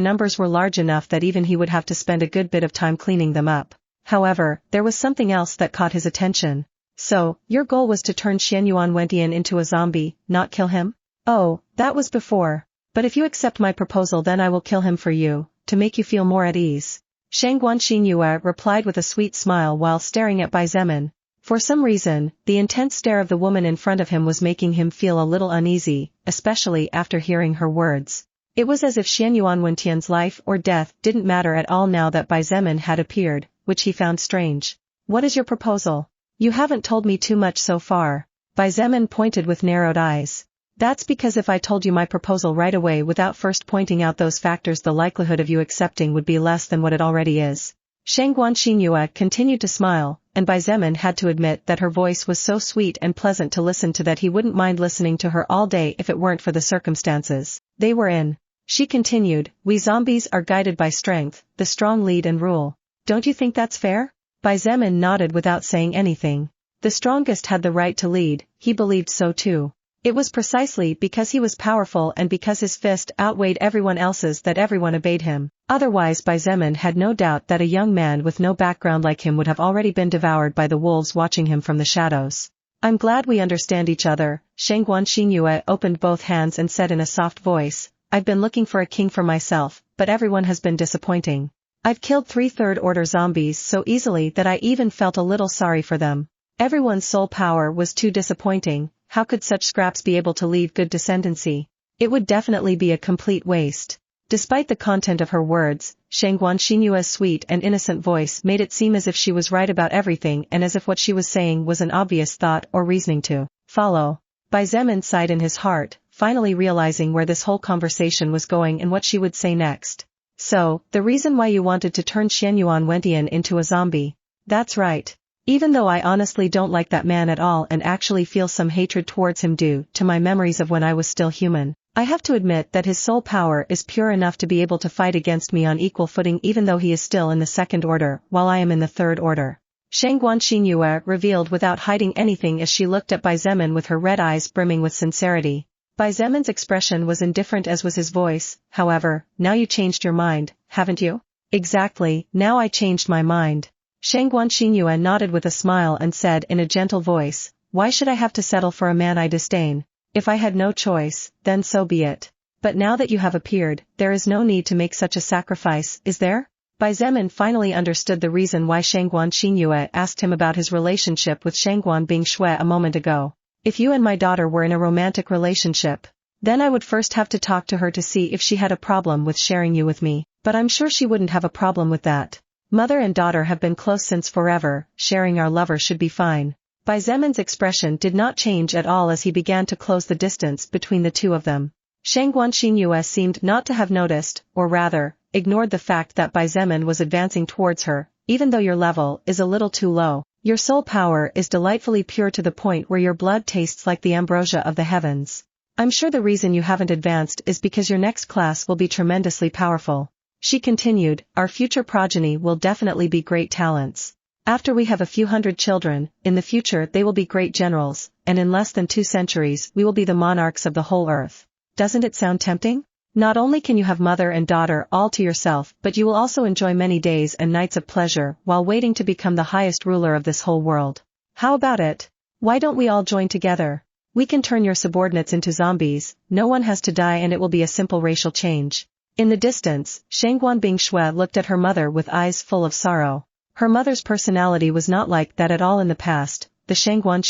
numbers were large enough that even he would have to spend a good bit of time cleaning them up. However, there was something else that caught his attention. So, your goal was to turn Xianyuan Wentian into a zombie, not kill him? Oh, that was before. But if you accept my proposal then I will kill him for you, to make you feel more at ease. Shangguan Xinyue replied with a sweet smile while staring at Bai Zemin. For some reason, the intense stare of the woman in front of him was making him feel a little uneasy, especially after hearing her words. It was as if Xianyuan Wentian's life or death didn't matter at all now that Bai Zemin had appeared, which he found strange. What is your proposal? You haven't told me too much so far. Bai Zemin pointed with narrowed eyes. That's because if I told you my proposal right away without first pointing out those factors, the likelihood of you accepting would be less than what it already is. Shangguan Xinyue continued to smile, and Bai Zemin had to admit that her voice was so sweet and pleasant to listen to that he wouldn't mind listening to her all day if it weren't for the circumstances they were in. She continued, we zombies are guided by strength, the strong lead and rule. Don't you think that's fair? Bai Zemin nodded without saying anything. The strongest had the right to lead, he believed so too. It was precisely because he was powerful and because his fist outweighed everyone else's that everyone obeyed him. Otherwise Bai Zemin had no doubt that a young man with no background like him would have already been devoured by the wolves watching him from the shadows. I'm glad we understand each other. Shangguan Xinyue opened both hands and said in a soft voice, I've been looking for a king for myself, but everyone has been disappointing. I've killed 3 third-order zombies so easily that I even felt a little sorry for them. Everyone's soul power was too disappointing. How could such scraps be able to leave good descendancy? It would definitely be a complete waste. Despite the content of her words, Shangguan Xinyue's sweet and innocent voice made it seem as if she was right about everything and as if what she was saying was an obvious thought or reasoning to follow. Bai Zemin sighed in his heart, finally realizing where this whole conversation was going and what she would say next. So, the reason why you wanted to turn Xianyuan Wentian into a zombie. That's right. Even though I honestly don't like that man at all and actually feel some hatred towards him due to my memories of when I was still human, I have to admit that his soul power is pure enough to be able to fight against me on equal footing even though he is still in the second order while I am in the third order. Shangguan Xinyue revealed without hiding anything as she looked at Bai Zemin with her red eyes brimming with sincerity. Bai Zemin's expression was indifferent as was his voice. However, now you changed your mind, haven't you? Exactly, now I changed my mind. Shangguan Xinyue nodded with a smile and said in a gentle voice, why should I have to settle for a man I disdain? If I had no choice, then so be it. But now that you have appeared, there is no need to make such a sacrifice, is there? Bai Zemin finally understood the reason why Shangguan Xinyue asked him about his relationship with Shangguan Bingshui a moment ago. If you and my daughter were in a romantic relationship, then I would first have to talk to her to see if she had a problem with sharing you with me, but I'm sure she wouldn't have a problem with that. Mother and daughter have been close since forever, sharing our lover should be fine. Bai Zemin's expression did not change at all as he began to close the distance between the two of them. Shangguan Xinyue seemed not to have noticed, or rather, ignored the fact that Bai Zemin was advancing towards her. Even though your level is a little too low, your soul power is delightfully pure to the point where your blood tastes like the ambrosia of the heavens. I'm sure the reason you haven't advanced is because your next class will be tremendously powerful. She continued, our future progeny will definitely be great talents. After we have a few hundred children, in the future they will be great generals, and in less than 2 centuries we will be the monarchs of the whole earth. Doesn't it sound tempting? Not only can you have mother and daughter all to yourself, but you will also enjoy many days and nights of pleasure while waiting to become the highest ruler of this whole world. How about it? Why don't we all join together? We can turn your subordinates into zombies, no one has to die and it will be a simple racial change. In the distance, Shangguan Bingshui looked at her mother with eyes full of sorrow. Her mother's personality was not like that at all in the past. The Shangguan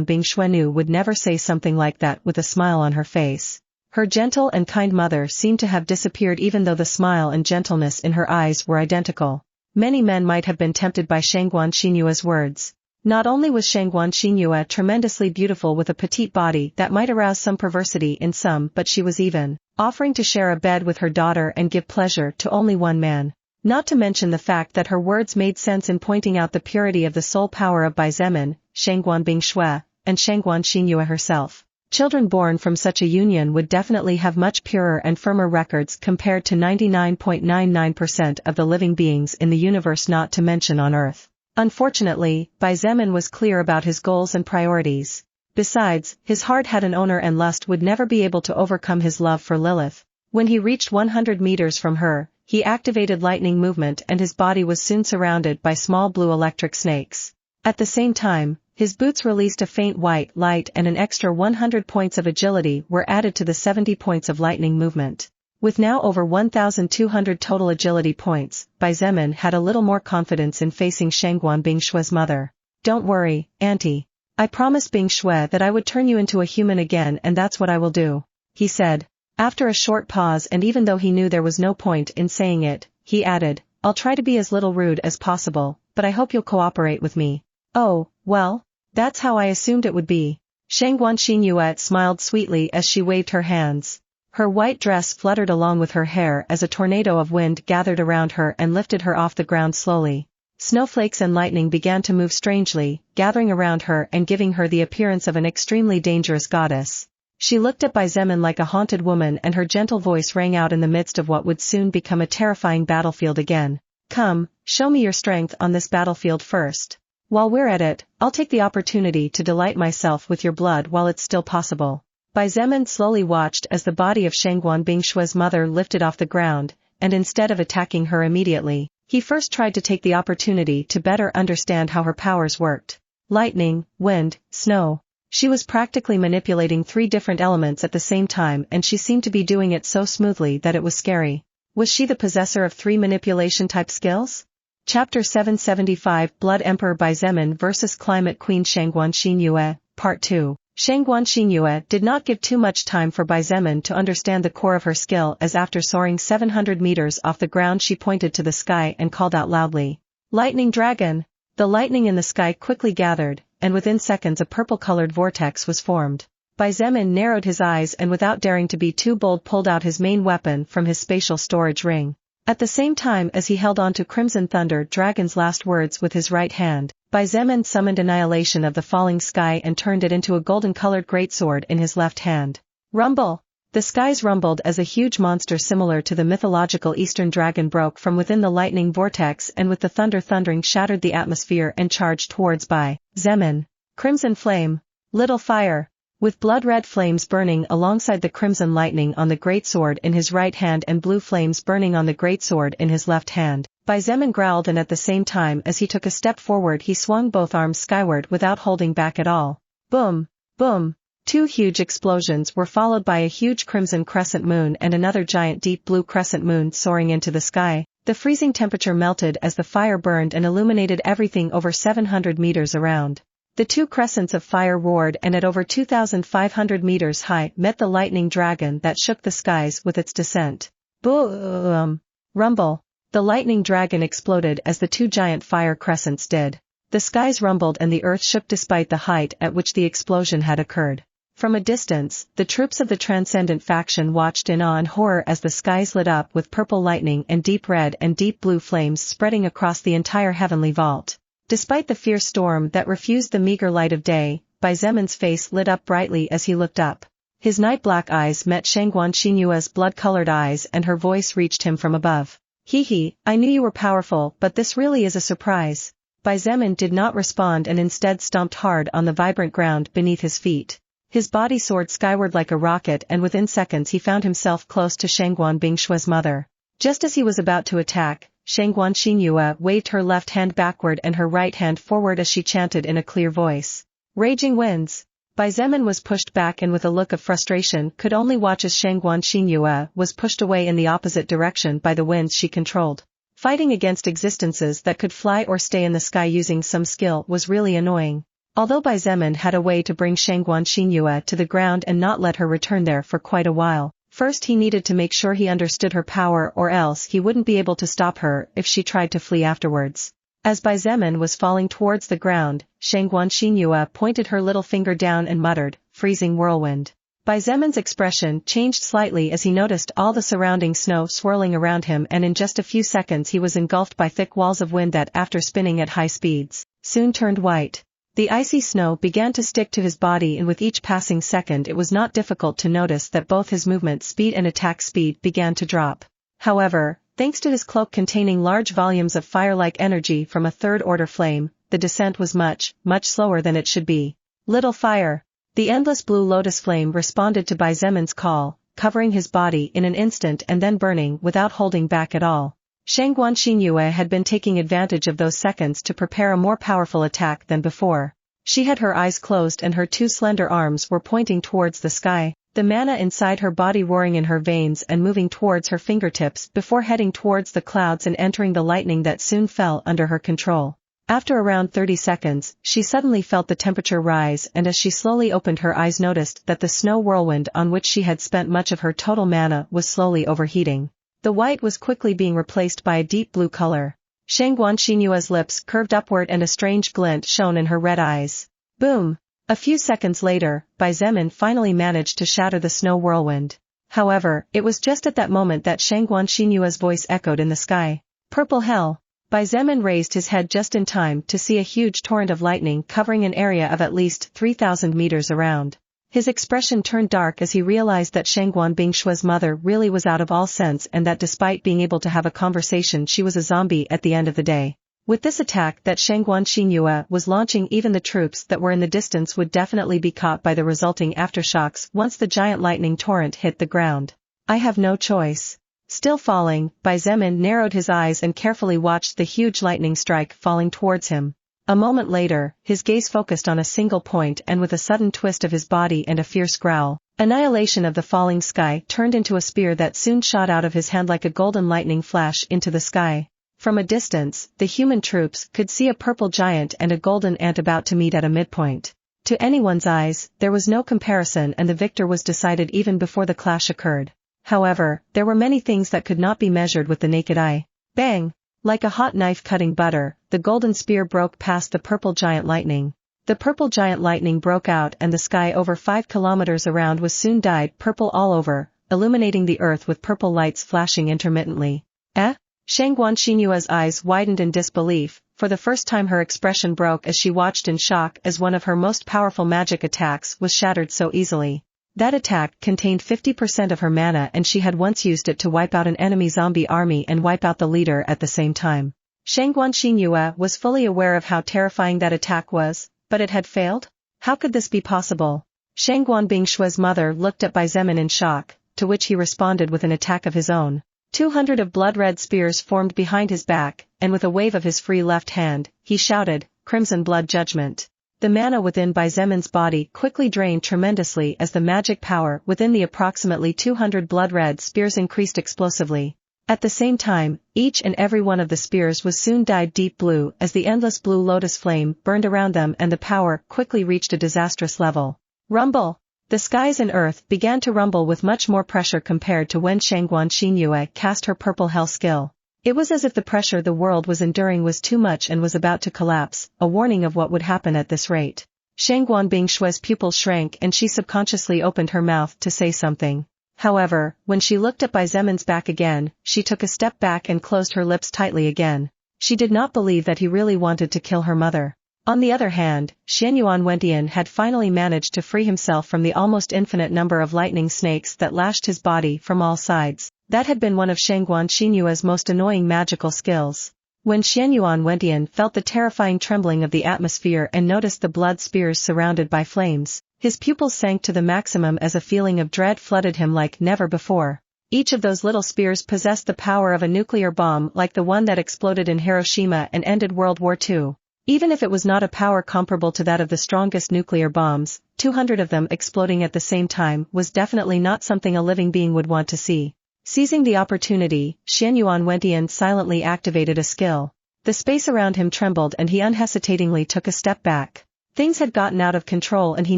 Bingshui knew would never say something like that with a smile on her face. Her gentle and kind mother seemed to have disappeared even though the smile and gentleness in her eyes were identical. Many men might have been tempted by Shangguan Xinyue's words. Not only was Shangguan Xinyue tremendously beautiful with a petite body that might arouse some perversity in some, but she was even offering to share a bed with her daughter and give pleasure to only one man. Not to mention the fact that her words made sense in pointing out the purity of the soul power of Bai Zemin, Shangguan Bingshui, and Shangguan Xinyue herself. Children born from such a union would definitely have much purer and firmer records compared to 99.99% of the living beings in the universe, not to mention on Earth. Unfortunately, Bai Zemin was clear about his goals and priorities. Besides, his heart had an owner and lust would never be able to overcome his love for Lilith. When he reached 100 meters from her, he activated lightning movement and his body was soon surrounded by small blue electric snakes. At the same time, his boots released a faint white light and an extra 100 points of agility were added to the 70 points of lightning movement. With now over 1,200 total agility points, Bai Zemin had a little more confidence in facing Shangguan Bingshui's mother. Don't worry, Auntie. I promised Bingshui that I would turn you into a human again and that's what I will do, he said. After a short pause and even though he knew there was no point in saying it, he added, I'll try to be as little rude as possible, but I hope you'll cooperate with me. Oh, well, that's how I assumed it would be. Shangguan Xinyue smiled sweetly as she waved her hands. Her white dress fluttered along with her hair as a tornado of wind gathered around her and lifted her off the ground slowly. Snowflakes and lightning began to move strangely, gathering around her and giving her the appearance of an extremely dangerous goddess. She looked at Bai Zemin like a haunted woman and her gentle voice rang out in the midst of what would soon become a terrifying battlefield again. Come, show me your strength on this battlefield first. While we're at it, I'll take the opportunity to delight myself with your blood while it's still possible. Bai Zemin slowly watched as the body of Shangguan Bingshui's mother lifted off the ground, and instead of attacking her immediately, he first tried to take the opportunity to better understand how her powers worked. Lightning, wind, snow. She was practically manipulating 3 different elements at the same time and she seemed to be doing it so smoothly that it was scary. Was she the possessor of 3 manipulation-type skills? Chapter 775 Blood Emperor Bai Zemin vs Climate Queen Shangguan Xinyue, Part 2. Shangguan Xinyue did not give too much time for Bai Zemin to understand the core of her skill as after soaring 700 meters off the ground she pointed to the sky and called out loudly, Lightning Dragon! The lightning in the sky quickly gathered, and within seconds a purple-colored vortex was formed. Bai Zemin narrowed his eyes and without daring to be too bold pulled out his main weapon from his spatial storage ring. At the same time as he held on to Crimson Thunder Dragon's last words with his right hand, Bai Zemin summoned Annihilation of the Falling Sky and turned it into a golden-colored greatsword in his left hand. Rumble! The skies rumbled as a huge monster similar to the mythological Eastern dragon broke from within the lightning vortex and with the thunder thundering shattered the atmosphere and charged towards Bai Zemin. Crimson Flame! Little Fire! With blood-red flames burning alongside the crimson lightning on the greatsword in his right hand and blue flames burning on the greatsword in his left hand, Xietain growled, and at the same time as he took a step forward he swung both arms skyward without holding back at all. Boom! Boom! Two huge explosions were followed by a huge crimson crescent moon and another giant deep blue crescent moon soaring into the sky. The freezing temperature melted as the fire burned and illuminated everything over 700 meters around. The two crescents of fire roared and at over 2,500 meters high met the lightning dragon that shook the skies with its descent. Boom! Rumble! The lightning dragon exploded as the two giant fire crescents did. The skies rumbled and the earth shook despite the height at which the explosion had occurred. From a distance, the troops of the Transcendent faction watched in awe and horror as the skies lit up with purple lightning and deep red and deep blue flames spreading across the entire heavenly vault. Despite the fierce storm that refused the meager light of day, Xietan's face lit up brightly as he looked up. His night-black eyes met Shangguan Xinyue's blood-colored eyes and her voice reached him from above. Hee, I knew you were powerful, but this really is a surprise. Xietain did not respond and instead stomped hard on the vibrant ground beneath his feet. His body soared skyward like a rocket and within seconds he found himself close to Shangguan Bingshue's mother. Just as he was about to attack, Shangguan Xinyue waved her left hand backward and her right hand forward as she chanted in a clear voice. Raging winds! Xietain was pushed back and with a look of frustration could only watch as Shangguan Xinyue was pushed away in the opposite direction by the winds she controlled. Fighting against existences that could fly or stay in the sky using some skill was really annoying. Although Xietain had a way to bring Shangguan Xinyue to the ground and not let her return there for quite a while, first he needed to make sure he understood her power or else he wouldn't be able to stop her if she tried to flee afterwards. As Xietain was falling towards the ground, Shangguan Xinyue pointed her little finger down and muttered, "Freezing whirlwind." Xietan's expression changed slightly as he noticed all the surrounding snow swirling around him and in just a few seconds he was engulfed by thick walls of wind that, after spinning at high speeds, soon turned white. The icy snow began to stick to his body and with each passing second it was not difficult to notice that both his movement speed and attack speed began to drop. However, thanks to his cloak containing large volumes of fire-like energy from a third-order flame, the descent was much slower than it should be. Little fire! The endless blue lotus flame responded to Xietan's call, covering his body in an instant and then burning without holding back at all. Shangguan Xinyue had been taking advantage of those seconds to prepare a more powerful attack than before. She had her eyes closed and her two slender arms were pointing towards the sky, the mana inside her body roaring in her veins and moving towards her fingertips before heading towards the clouds and entering the lightning that soon fell under her control. After around 30 seconds, she suddenly felt the temperature rise and as she slowly opened her eyes noticed that the snow whirlwind on which she had spent much of her total mana was slowly overheating. The white was quickly being replaced by a deep blue color. Shangguan Xinyue's lips curved upward and a strange glint shone in her red eyes. Boom! A few seconds later, Xietain finally managed to shatter the snow whirlwind. However, it was just at that moment that Shangguan Xinyue's voice echoed in the sky. Purple hell! Xietain raised his head just in time to see a huge torrent of lightning covering an area of at least 3,000 meters around. His expression turned dark as he realized that Shangguan Bingshue's mother really was out of all sense and that despite being able to have a conversation she was a zombie at the end of the day. With this attack that Shangguan Xinyue was launching even the troops that were in the distance would definitely be caught by the resulting aftershocks once the giant lightning torrent hit the ground. I have no choice. Still falling, Xietain narrowed his eyes and carefully watched the huge lightning strike falling towards him. A moment later, his gaze focused on a single point and with a sudden twist of his body and a fierce growl, annihilation of the falling sky turned into a spear that soon shot out of his hand like a golden lightning flash into the sky. From a distance, the human troops could see a purple giant and a golden ant about to meet at a midpoint. To anyone's eyes, there was no comparison and the victor was decided even before the clash occurred. However, there were many things that could not be measured with the naked eye. Bang! Like a hot knife cutting butter, the golden spear broke past the purple giant lightning. The purple giant lightning broke out and the sky over 5 kilometers around was soon dyed purple all over, illuminating the earth with purple lights flashing intermittently. Eh? Shangguan Xinyue's eyes widened in disbelief. For the first time her expression broke as she watched in shock as one of her most powerful magic attacks was shattered so easily. That attack contained 50% of her mana and she had once used it to wipe out an enemy zombie army and wipe out the leader at the same time. Shangguan Xinyue was fully aware of how terrifying that attack was, but it had failed? How could this be possible? Shangguan Bingshue's mother looked at Bai Zemin in shock, to which he responded with an attack of his own. 200 of blood-red spears formed behind his back, and with a wave of his free left hand, he shouted, "Crimson Blood Judgment." The mana within Bai Zemin's body quickly drained tremendously as the magic power within the approximately 200 blood-red spears increased explosively. At the same time, each and every one of the spears was soon dyed deep blue as the endless blue lotus flame burned around them and the power quickly reached a disastrous level. Rumble! The skies and earth began to rumble with much more pressure compared to when Shangguan Xinyue cast her purple hell skill. It was as if the pressure the world was enduring was too much and was about to collapse, a warning of what would happen at this rate. Shangguan Bingshue's pupils shrank and she subconsciously opened her mouth to say something. However, when she looked at Bai Zemin's back again, she took a step back and closed her lips tightly again. She did not believe that he really wanted to kill her mother. On the other hand, Xianyuan Wentian had finally managed to free himself from the almost infinite number of lightning snakes that lashed his body from all sides. That had been one of Shangguan Xinyue's most annoying magical skills. When Xianyuan Wentian felt the terrifying trembling of the atmosphere and noticed the blood spears surrounded by flames, his pupils sank to the maximum as a feeling of dread flooded him like never before. Each of those little spears possessed the power of a nuclear bomb like the one that exploded in Hiroshima and ended World War II. Even if it was not a power comparable to that of the strongest nuclear bombs, 200 of them exploding at the same time was definitely not something a living being would want to see. Seizing the opportunity, Xianyuan Wentian silently activated a skill. The space around him trembled and he unhesitatingly took a step back. Things had gotten out of control and he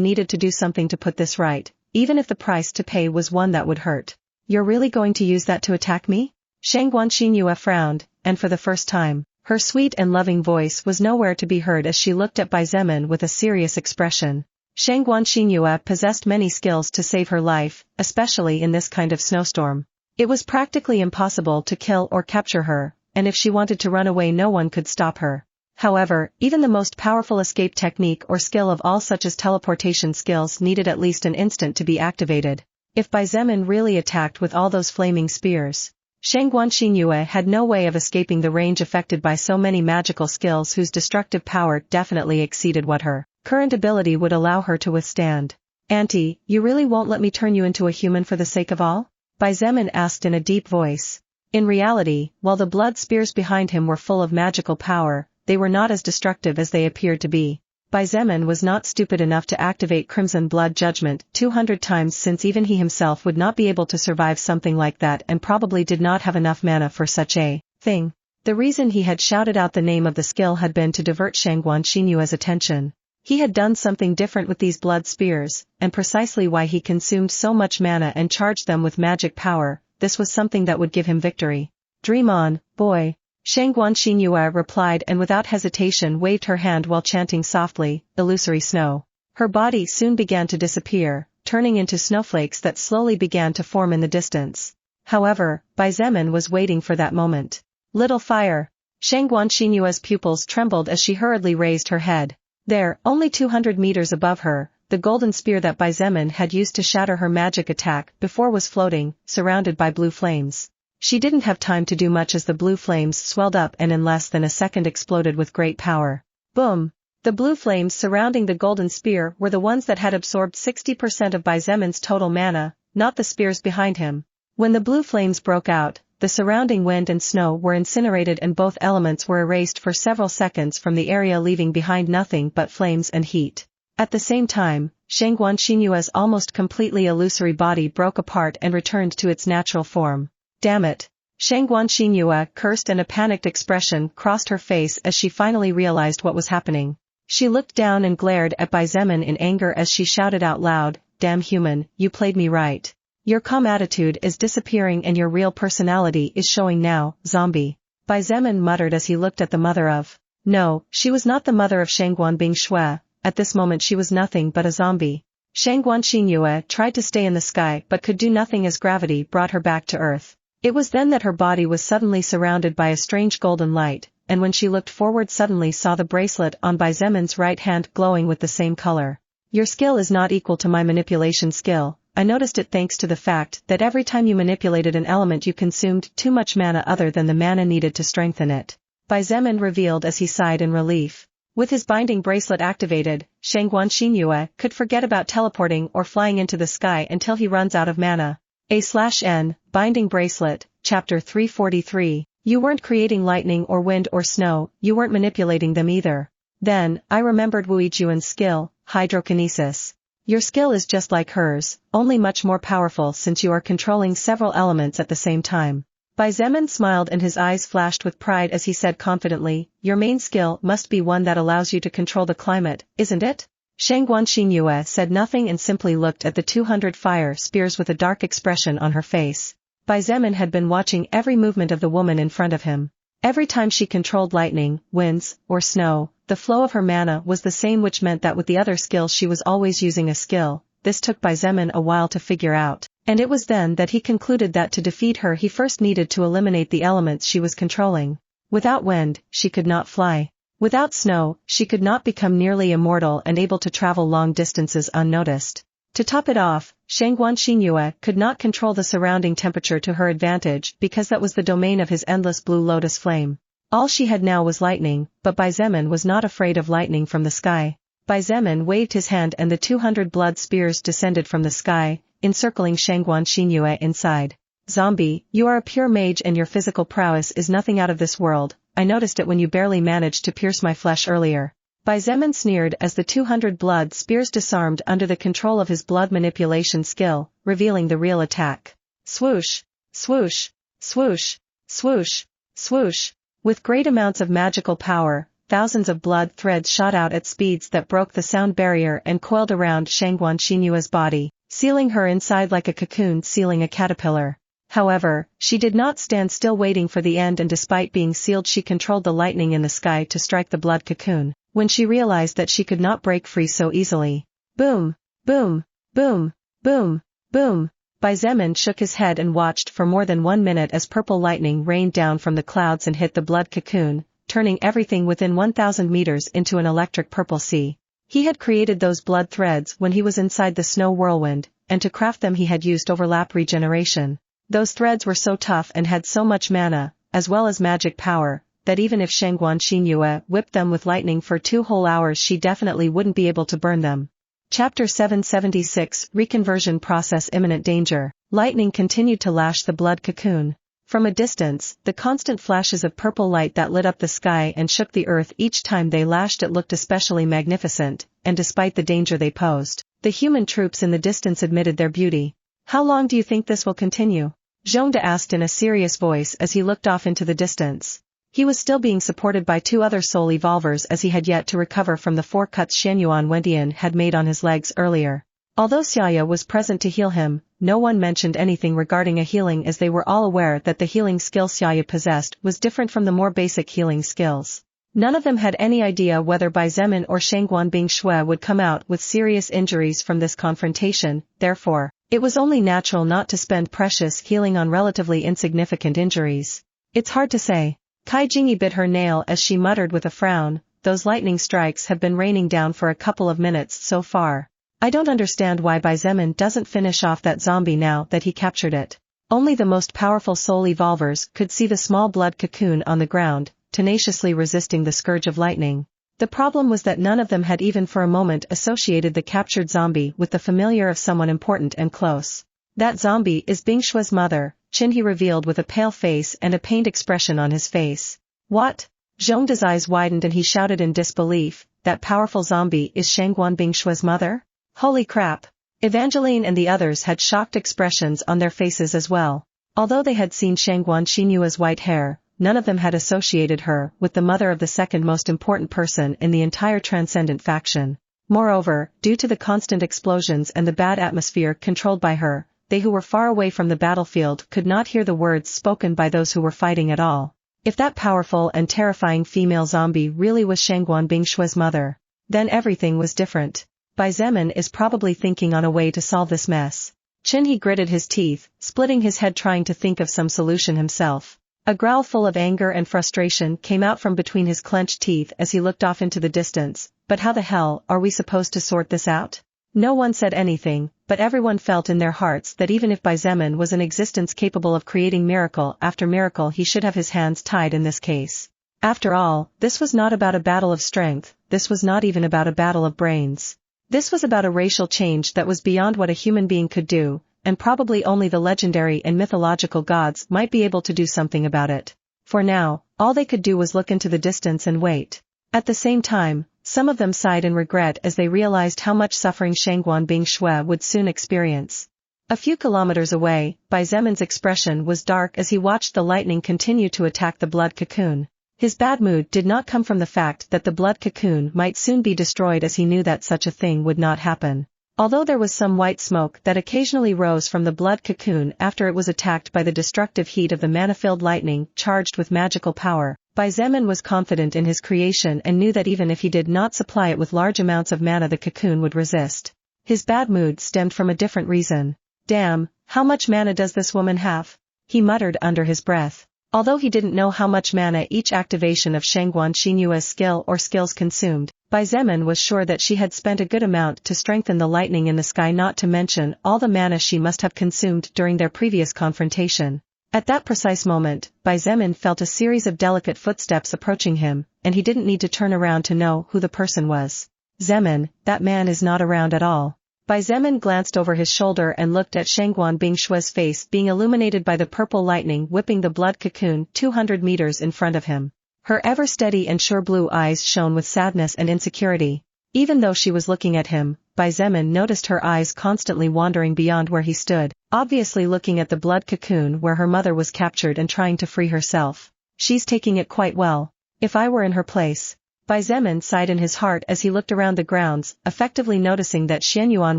needed to do something to put this right, even if the price to pay was one that would hurt. "You're really going to use that to attack me?" Shangguan Xinyue frowned, and for the first time, her sweet and loving voice was nowhere to be heard as she looked at Bai Zemin with a serious expression. Shangguan Xinyue possessed many skills to save her life, especially in this kind of snowstorm. It was practically impossible to kill or capture her, and if she wanted to run away no one could stop her. However, even the most powerful escape technique or skill of all such as teleportation skills needed at least an instant to be activated. If Bai Zemin really attacked with all those flaming spears, Shangguan Xinyue had no way of escaping the range affected by so many magical skills whose destructive power definitely exceeded what her current ability would allow her to withstand. "Auntie, you really won't let me turn you into a human for the sake of all?" Bai Zemin asked in a deep voice. In reality, while the blood spears behind him were full of magical power, they were not as destructive as they appeared to be. Bai Zemin was not stupid enough to activate Crimson Blood Judgment 200 times since even he himself would not be able to survive something like that and probably did not have enough mana for such a thing. The reason he had shouted out the name of the skill had been to divert Shangguan Xinyue's attention. He had done something different with these blood spears, and precisely why he consumed so much mana and charged them with magic power, this was something that would give him victory. "Dream on, boy," Shangguan Xinyue replied and without hesitation waved her hand while chanting softly, "Illusory snow." Her body soon began to disappear, turning into snowflakes that slowly began to form in the distance. However, Bai Zemin was waiting for that moment. "Little fire." Shangguan Xinyue's pupils trembled as she hurriedly raised her head. There, only 200 meters above her, the golden spear that Bai Zemin had used to shatter her magic attack before was floating, surrounded by blue flames. She didn't have time to do much as the blue flames swelled up and in less than a second exploded with great power. Boom! The blue flames surrounding the golden spear were the ones that had absorbed 60% of Bai Zemin's total mana, not the spears behind him. When the blue flames broke out, the surrounding wind and snow were incinerated and both elements were erased for several seconds from the area, leaving behind nothing but flames and heat. At the same time, Shangguan Xinyue's almost completely illusory body broke apart and returned to its natural form. "Damn it!" Shangguan Xinyue cursed and a panicked expression crossed her face as she finally realized what was happening. She looked down and glared at Bai Zemin in anger as she shouted out loud, "Damn human, you played me right. Your calm attitude is disappearing and your real personality is showing now, zombie." Bai Zemin muttered as he looked at the mother of. No, she was not the mother of Shangguan Bingshue, at this moment she was nothing but a zombie. Shangguan Xinyue tried to stay in the sky but could do nothing as gravity brought her back to earth. It was then that her body was suddenly surrounded by a strange golden light, and when she looked forward suddenly saw the bracelet on Bai Zemin's right hand glowing with the same color. "Your skill is not equal to my manipulation skill. I noticed it thanks to the fact that every time you manipulated an element you consumed too much mana other than the mana needed to strengthen it," Bai Zemin revealed as he sighed in relief. With his binding bracelet activated, Shangguan Xinyue could forget about teleporting or flying into the sky until he runs out of mana. A/N, Binding Bracelet, Chapter 343. You weren't creating lightning or wind or snow, you weren't manipulating them either. Then, I remembered Wu Yijuan's skill, hydrokinesis. Your skill is just like hers, only much more powerful since you are controlling several elements at the same time. Bai Zemin smiled and his eyes flashed with pride as he said confidently, your main skill must be one that allows you to control the climate, isn't it? Shangguan Xinyue said nothing and simply looked at the 200 fire spears with a dark expression on her face. Bai Zemin had been watching every movement of the woman in front of him. Every time she controlled lightning, winds, or snow, the flow of her mana was the same, which meant that with the other skills she was always using a skill. This took Bai Zemin a while to figure out, and it was then that he concluded that to defeat her he first needed to eliminate the elements she was controlling. Without wind, she could not fly. Without snow, she could not become nearly immortal and able to travel long distances unnoticed. To top it off, Shangguan Xinyue could not control the surrounding temperature to her advantage because that was the domain of his endless blue lotus flame. All she had now was lightning, but Bai Zemin was not afraid of lightning from the sky. Bai Zemin waved his hand and the 200 blood spears descended from the sky, encircling Shangguan Xinyue inside. Zombie, you are a pure mage and your physical prowess is nothing out of this world, I noticed it when you barely managed to pierce my flesh earlier. Bai Zemin sneered as the 200 blood spears disarmed under the control of his blood manipulation skill, revealing the real attack. Swoosh, swoosh, swoosh, swoosh, swoosh. With great amounts of magical power, thousands of blood threads shot out at speeds that broke the sound barrier and coiled around Shangguan Xinyue's body, sealing her inside like a cocoon sealing a caterpillar. However, she did not stand still waiting for the end, and despite being sealed she controlled the lightning in the sky to strike the blood cocoon, when she realized that she could not break free so easily. Boom, boom, boom, boom, boom. Bai Zemin shook his head and watched for more than 1 minute as purple lightning rained down from the clouds and hit the blood cocoon, turning everything within 1,000 meters into an electric purple sea. He had created those blood threads when he was inside the snow whirlwind, and to craft them he had used overlap regeneration. Those threads were so tough and had so much mana, as well as magic power, that even if Shangguan Xinyue whipped them with lightning for 2 whole hours she definitely wouldn't be able to burn them. Chapter 776 Reconversion Process. Imminent danger. Lightning continued to lash the blood cocoon. From a distance, the constant flashes of purple light that lit up the sky and shook the earth each time they lashed it looked especially magnificent, and despite the danger they posed, the human troops in the distance admitted their beauty. How long do you think this will continue? Zhongde asked in a serious voice as he looked off into the distance. He was still being supported by 2 other soul evolvers as he had yet to recover from the 4 cuts Xianyuan Wentian had made on his legs earlier. Although Xia was present to heal him, no one mentioned anything regarding a healing as they were all aware that the healing skill Xia possessed was different from the more basic healing skills. None of them had any idea whether Bai Zemin or Shangguan Bingshui would come out with serious injuries from this confrontation, therefore, it was only natural not to spend precious healing on relatively insignificant injuries. It's hard to say. Kai Jingyi bit her nail as she muttered with a frown, those lightning strikes have been raining down for a couple of minutes so far. I don't understand why Bai Zemin doesn't finish off that zombie now that he captured it. Only the most powerful soul evolvers could see the small blood cocoon on the ground, tenaciously resisting the scourge of lightning. The problem was that none of them had even for a moment associated the captured zombie with the familiar of someone important and close. That zombie is Bingshui's mother, Qinhe revealed with a pale face and a pained expression on his face. What? Zhongde's eyes widened and he shouted in disbelief, that powerful zombie is Shangguan Bingshui's mother? Holy crap! Evangeline and the others had shocked expressions on their faces as well. Although they had seen Shangguan Xinyue's white hair, none of them had associated her with the mother of the second most important person in the entire Transcendent faction. Moreover, due to the constant explosions and the bad atmosphere controlled by her, they who were far away from the battlefield could not hear the words spoken by those who were fighting at all. If that powerful and terrifying female zombie really was Shangguan Bingshui's mother, then everything was different. Bai Zemin is probably thinking on a way to solve this mess. Qinhe gritted his teeth, splitting his head trying to think of some solution himself. A growl full of anger and frustration came out from between his clenched teeth as he looked off into the distance. But how the hell are we supposed to sort this out? No one said anything, but everyone felt in their hearts that even if Bai Zemin was an existence capable of creating miracle after miracle he should have his hands tied in this case. After all, this was not about a battle of strength, this was not even about a battle of brains. This was about a racial change that was beyond what a human being could do, and probably only the legendary and mythological gods might be able to do something about it. For now, all they could do was look into the distance and wait. At the same time, some of them sighed in regret as they realized how much suffering Shangguan Bingshui would soon experience. A few kilometers away, Bai Zemin's expression was dark as he watched the lightning continue to attack the blood cocoon. His bad mood did not come from the fact that the blood cocoon might soon be destroyed, as he knew that such a thing would not happen. Although there was some white smoke that occasionally rose from the blood cocoon after it was attacked by the destructive heat of the mana-filled lightning charged with magical power, Bai Zemin was confident in his creation and knew that even if he did not supply it with large amounts of mana, the cocoon would resist. His bad mood stemmed from a different reason. Damn, how much mana does this woman have? He muttered under his breath. Although he didn't know how much mana each activation of Shangguan Xinyue's skill or skills consumed, Bai Zemin was sure that she had spent a good amount to strengthen the lightning in the sky, not to mention all the mana she must have consumed during their previous confrontation. At that precise moment, Bai Zemin felt a series of delicate footsteps approaching him, and he didn't need to turn around to know who the person was. Zemin, that man is not around at all. Bai Zemin glanced over his shoulder and looked at Shangguan Bingshui's face being illuminated by the purple lightning whipping the blood cocoon 200 meters in front of him. Her ever-steady and sure blue eyes shone with sadness and insecurity. Even though she was looking at him, Bai Zemin noticed her eyes constantly wandering beyond where he stood, obviously looking at the blood cocoon where her mother was captured and trying to free herself. She's taking it quite well. If I were in her place. Bai Zemin sighed in his heart as he looked around the grounds, effectively noticing that Xianyuan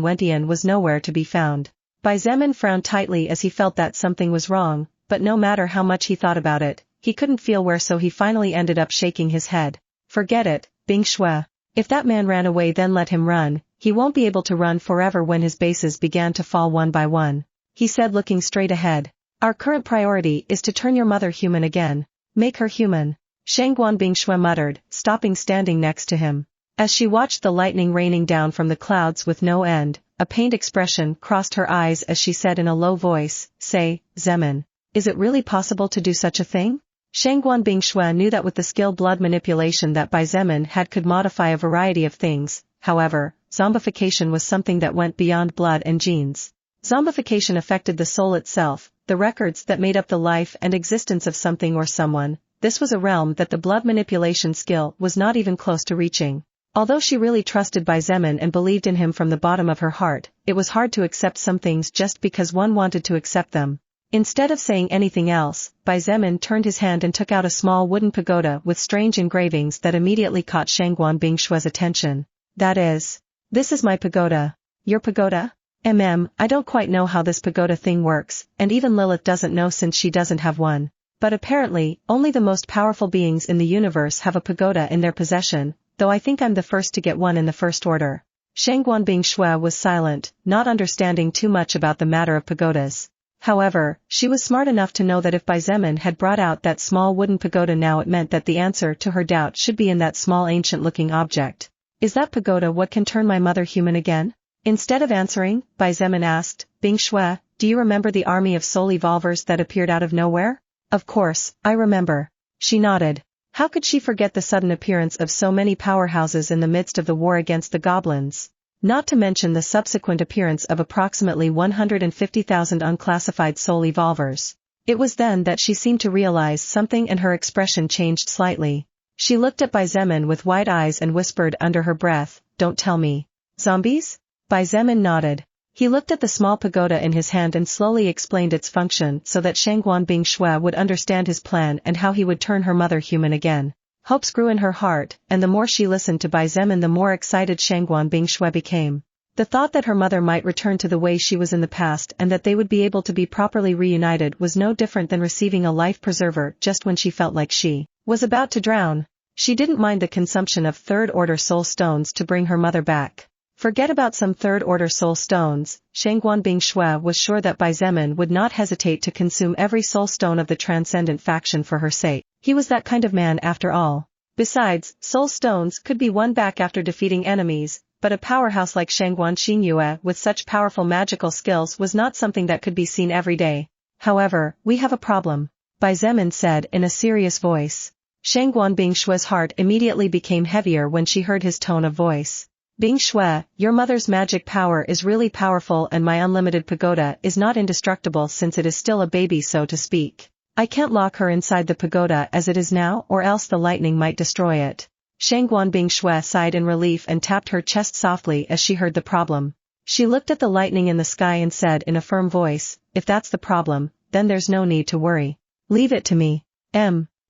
Wentian was nowhere to be found. Bai Zemin frowned tightly as he felt that something was wrong, but no matter how much he thought about it, he couldn't feel where, so he finally ended up shaking his head. Forget it, Bingshui. If that man ran away, then let him run. He won't be able to run forever. When his bases began to fall one by one, he said, looking straight ahead. Our current priority is to turn your mother human again. Make her human. Shangguan Bingshui muttered, stopping standing next to him. As she watched the lightning raining down from the clouds with no end, a pained expression crossed her eyes as she said in a low voice, "Say, Zemin, is it really possible to do such a thing?" Shangguan Bingshui knew that with the skill blood manipulation that Bai Zemin had could modify a variety of things. However, zombification was something that went beyond blood and genes. Zombification affected the soul itself, the records that made up the life and existence of something or someone. This was a realm that the blood manipulation skill was not even close to reaching. Although she really trusted Bai Zemin and believed in him from the bottom of her heart, it was hard to accept some things just because one wanted to accept them. Instead of saying anything else, Bai Zemin turned his hand and took out a small wooden pagoda with strange engravings that immediately caught Shangguan Bingshui's attention. This is my pagoda. Your pagoda? I don't quite know how this pagoda thing works, and even Lilith doesn't know since she doesn't have one. But apparently, only the most powerful beings in the universe have a pagoda in their possession, though I think I'm the first to get one in the first order. Shangguan Bingshui was silent, not understanding too much about the matter of pagodas. However, she was smart enough to know that if Bai Zemin had brought out that small wooden pagoda now, it meant that the answer to her doubt should be in that small ancient-looking object. Is that pagoda what can turn my mother human again? Instead of answering, Bai Zemin asked, Bingshui, do you remember the army of soul evolvers that appeared out of nowhere? Of course, I remember. She nodded. How could she forget the sudden appearance of so many powerhouses in the midst of the war against the goblins? Not to mention the subsequent appearance of approximately 150,000 unclassified soul evolvers. It was then that she seemed to realize something and her expression changed slightly. She looked at Bai Zemin with wide eyes and whispered under her breath, "Don't tell me. Zombies?" Bai Zemin nodded. He looked at the small pagoda in his hand and slowly explained its function so that Shangguan Bingshui would understand his plan and how he would turn her mother human again. Hopes grew in her heart, and the more she listened to Bai Zemin, the more excited Shangguan Bingshui became. The thought that her mother might return to the way she was in the past and that they would be able to be properly reunited was no different than receiving a life preserver just when she felt like she was about to drown. She didn't mind the consumption of third-order soul stones to bring her mother back. Forget about some third-order soul stones. Shangguan Bingshui was sure that Bai Zemin would not hesitate to consume every soul stone of the transcendent faction for her sake. He was that kind of man after all. Besides, soul stones could be won back after defeating enemies, but a powerhouse like Shangguan Xinyue with such powerful magical skills was not something that could be seen every day. However, we have a problem, Bai Zemin said in a serious voice. Shangguan Bingshue's heart immediately became heavier when she heard his tone of voice. Bingshue, your mother's magic power is really powerful and my unlimited pagoda is not indestructible since it is still a baby so to speak. I can't lock her inside the pagoda as it is now or else the lightning might destroy it. Shangguan Bingshue sighed in relief and tapped her chest softly as she heard the problem. She looked at the lightning in the sky and said in a firm voice, if that's the problem, then there's no need to worry. Leave it to me.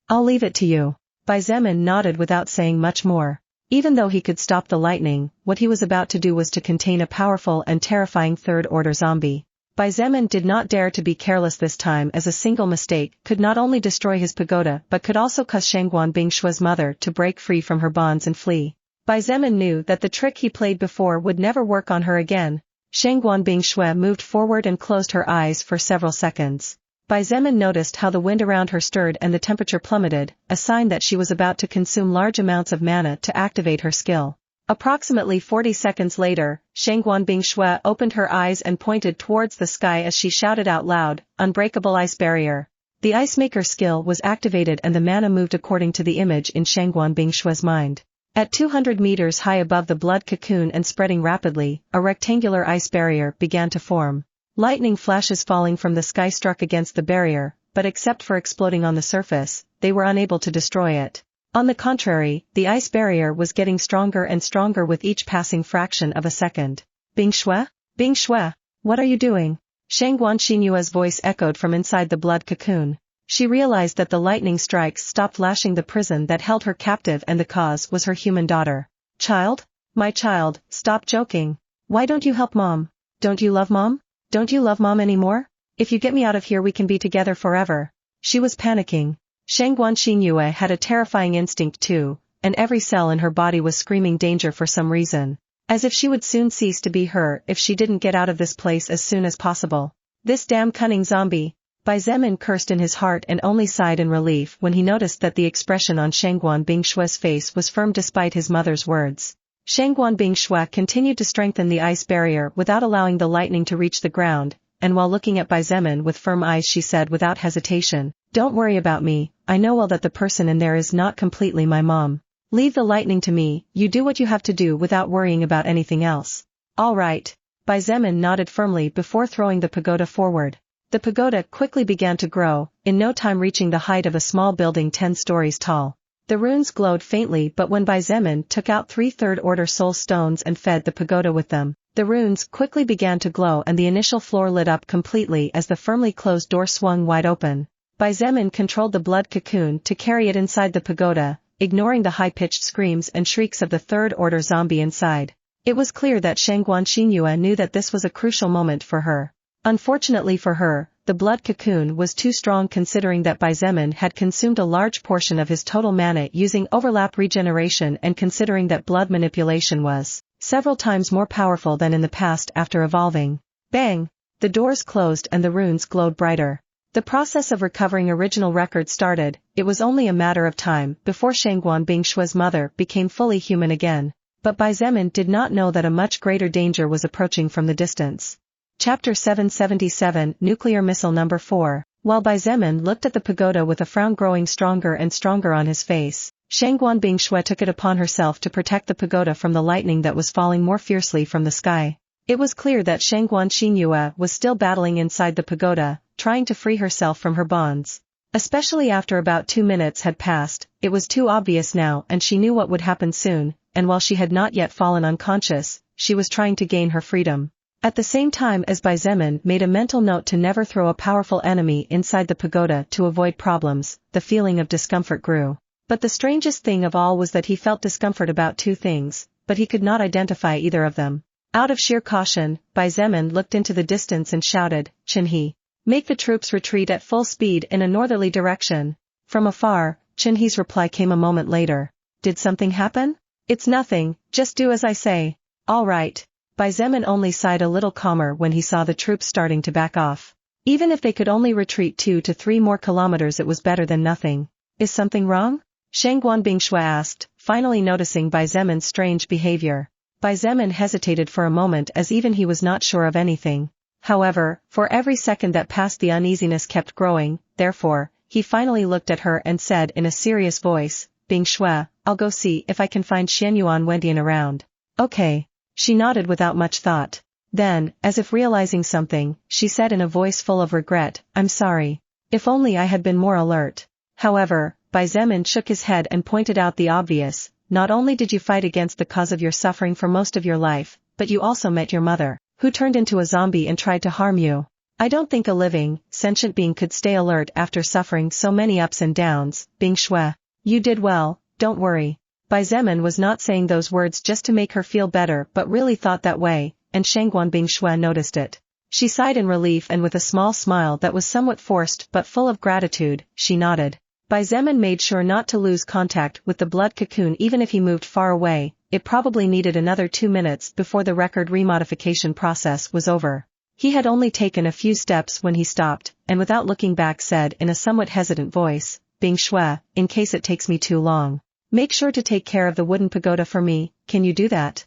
I'll leave it to you. Bai Zemin nodded without saying much more. Even though he could stop the lightning, what he was about to do was to contain a powerful and terrifying third-order zombie. Bai Zemin did not dare to be careless this time as a single mistake could not only destroy his pagoda but could also cause Shangguan Bingshue's mother to break free from her bonds and flee. Bai Zemin knew that the trick he played before would never work on her again. Shangguan Bingshue moved forward and closed her eyes for several seconds. Bai Zemin noticed how the wind around her stirred and the temperature plummeted, a sign that she was about to consume large amounts of mana to activate her skill. Approximately 40 seconds later, Shangguan Bingshue opened her eyes and pointed towards the sky as she shouted out loud, "Unbreakable ice barrier." The ice maker skill was activated and the mana moved according to the image in Shangguan Bingshue's mind. At 200 meters high above the blood cocoon and spreading rapidly, a rectangular ice barrier began to form. Lightning flashes falling from the sky struck against the barrier, but except for exploding on the surface, they were unable to destroy it. On the contrary, the ice barrier was getting stronger and stronger with each passing fraction of a second. Bingshue? Bingshue, what are you doing? Shangguan Xinyue's voice echoed from inside the blood cocoon. She realized that the lightning strikes stopped lashing the prison that held her captive and the cause was her human daughter. Child? My child, stop joking. Why don't you help Mom? Don't you love Mom? Don't you love Mom anymore? If you get me out of here we can be together forever. She was panicking. Shangguan Xinyue had a terrifying instinct too, and every cell in her body was screaming danger for some reason. As if she would soon cease to be her if she didn't get out of this place as soon as possible. This damn cunning zombie. Bai Zemin cursed in his heart and only sighed in relief when he noticed that the expression on Shangguan Bingshue's face was firm despite his mother's words. Shangguan Bingshue continued to strengthen the ice barrier without allowing the lightning to reach the ground, and while looking at Bai Zemin with firm eyes she said without hesitation, "Don't worry about me, I know well that the person in there is not completely my mom. Leave the lightning to me, you do what you have to do without worrying about anything else." "All right." Bai Zemin nodded firmly before throwing the pagoda forward. The pagoda quickly began to grow, in no time reaching the height of a small building 10 stories tall. The runes glowed faintly but when Bai Zemin took out 3 third-order soul stones and fed the pagoda with them, the runes quickly began to glow and the initial floor lit up completely as the firmly closed door swung wide open. Bai Zemin controlled the blood cocoon to carry it inside the pagoda, ignoring the high-pitched screams and shrieks of the third-order zombie inside. It was clear that Shangguan Xinyue knew that this was a crucial moment for her. Unfortunately for her, the blood cocoon was too strong considering that Bai Zemin had consumed a large portion of his total mana using overlap regeneration and considering that blood manipulation was several times more powerful than in the past after evolving. Bang! The doors closed and the runes glowed brighter. The process of recovering original record started. It was only a matter of time before Shangguan Bingshue's mother became fully human again. But Bai Zemin did not know that a much greater danger was approaching from the distance. Chapter 777 Nuclear Missile Number 4. While Bai Zemin looked at the pagoda with a frown growing stronger and stronger on his face, Shangguan Bingshue took it upon herself to protect the pagoda from the lightning that was falling more fiercely from the sky. It was clear that Shangguan Xinyue was still battling inside the pagoda, trying to free herself from her bonds. Especially after about 2 minutes had passed, it was too obvious now and she knew what would happen soon, and while she had not yet fallen unconscious, she was trying to gain her freedom. At the same time as Bai Zemin made a mental note to never throw a powerful enemy inside the pagoda to avoid problems, the feeling of discomfort grew. But the strangest thing of all was that he felt discomfort about 2 things, but he could not identify either of them. Out of sheer caution, Bai Zemin looked into the distance and shouted, "Chinhe! Make the troops retreat at full speed in a northerly direction." From afar, Chinhe's reply came a moment later. "Did something happen?" "It's nothing, just do as I say." "All right." Bai Zemin only sighed a little calmer when he saw the troops starting to back off. Even if they could only retreat 2 to 3 more kilometers it was better than nothing. "Is something wrong?" Shangguan Bingshue asked, finally noticing Bai Zemin's strange behavior. Bai Zemin hesitated for a moment as even he was not sure of anything. However, for every second that passed the uneasiness kept growing, therefore, he finally looked at her and said in a serious voice, Bing Shui, I'll go see if I can find Xianyuan Wendian around. Okay. She nodded without much thought. Then, as if realizing something, she said in a voice full of regret, I'm sorry. If only I had been more alert. However, Bai Zemin shook his head and pointed out the obvious, not only did you fight against the cause of your suffering for most of your life, but you also met your mother, who turned into a zombie and tried to harm you. I don't think a living, sentient being could stay alert after suffering so many ups and downs, Bing Shui. You did well, don't worry. Bai Zemin was not saying those words just to make her feel better but really thought that way, and Shangguan Bing Shui noticed it. She sighed in relief and with a small smile that was somewhat forced but full of gratitude, she nodded. Bai Zemin made sure not to lose contact with the blood cocoon even if he moved far away. It probably needed another 2 minutes before the record remodification process was over. He had only taken a few steps when he stopped, and without looking back said in a somewhat hesitant voice, Bing Shui, in case it takes me too long. Make sure to take care of the wooden pagoda for me, can you do that?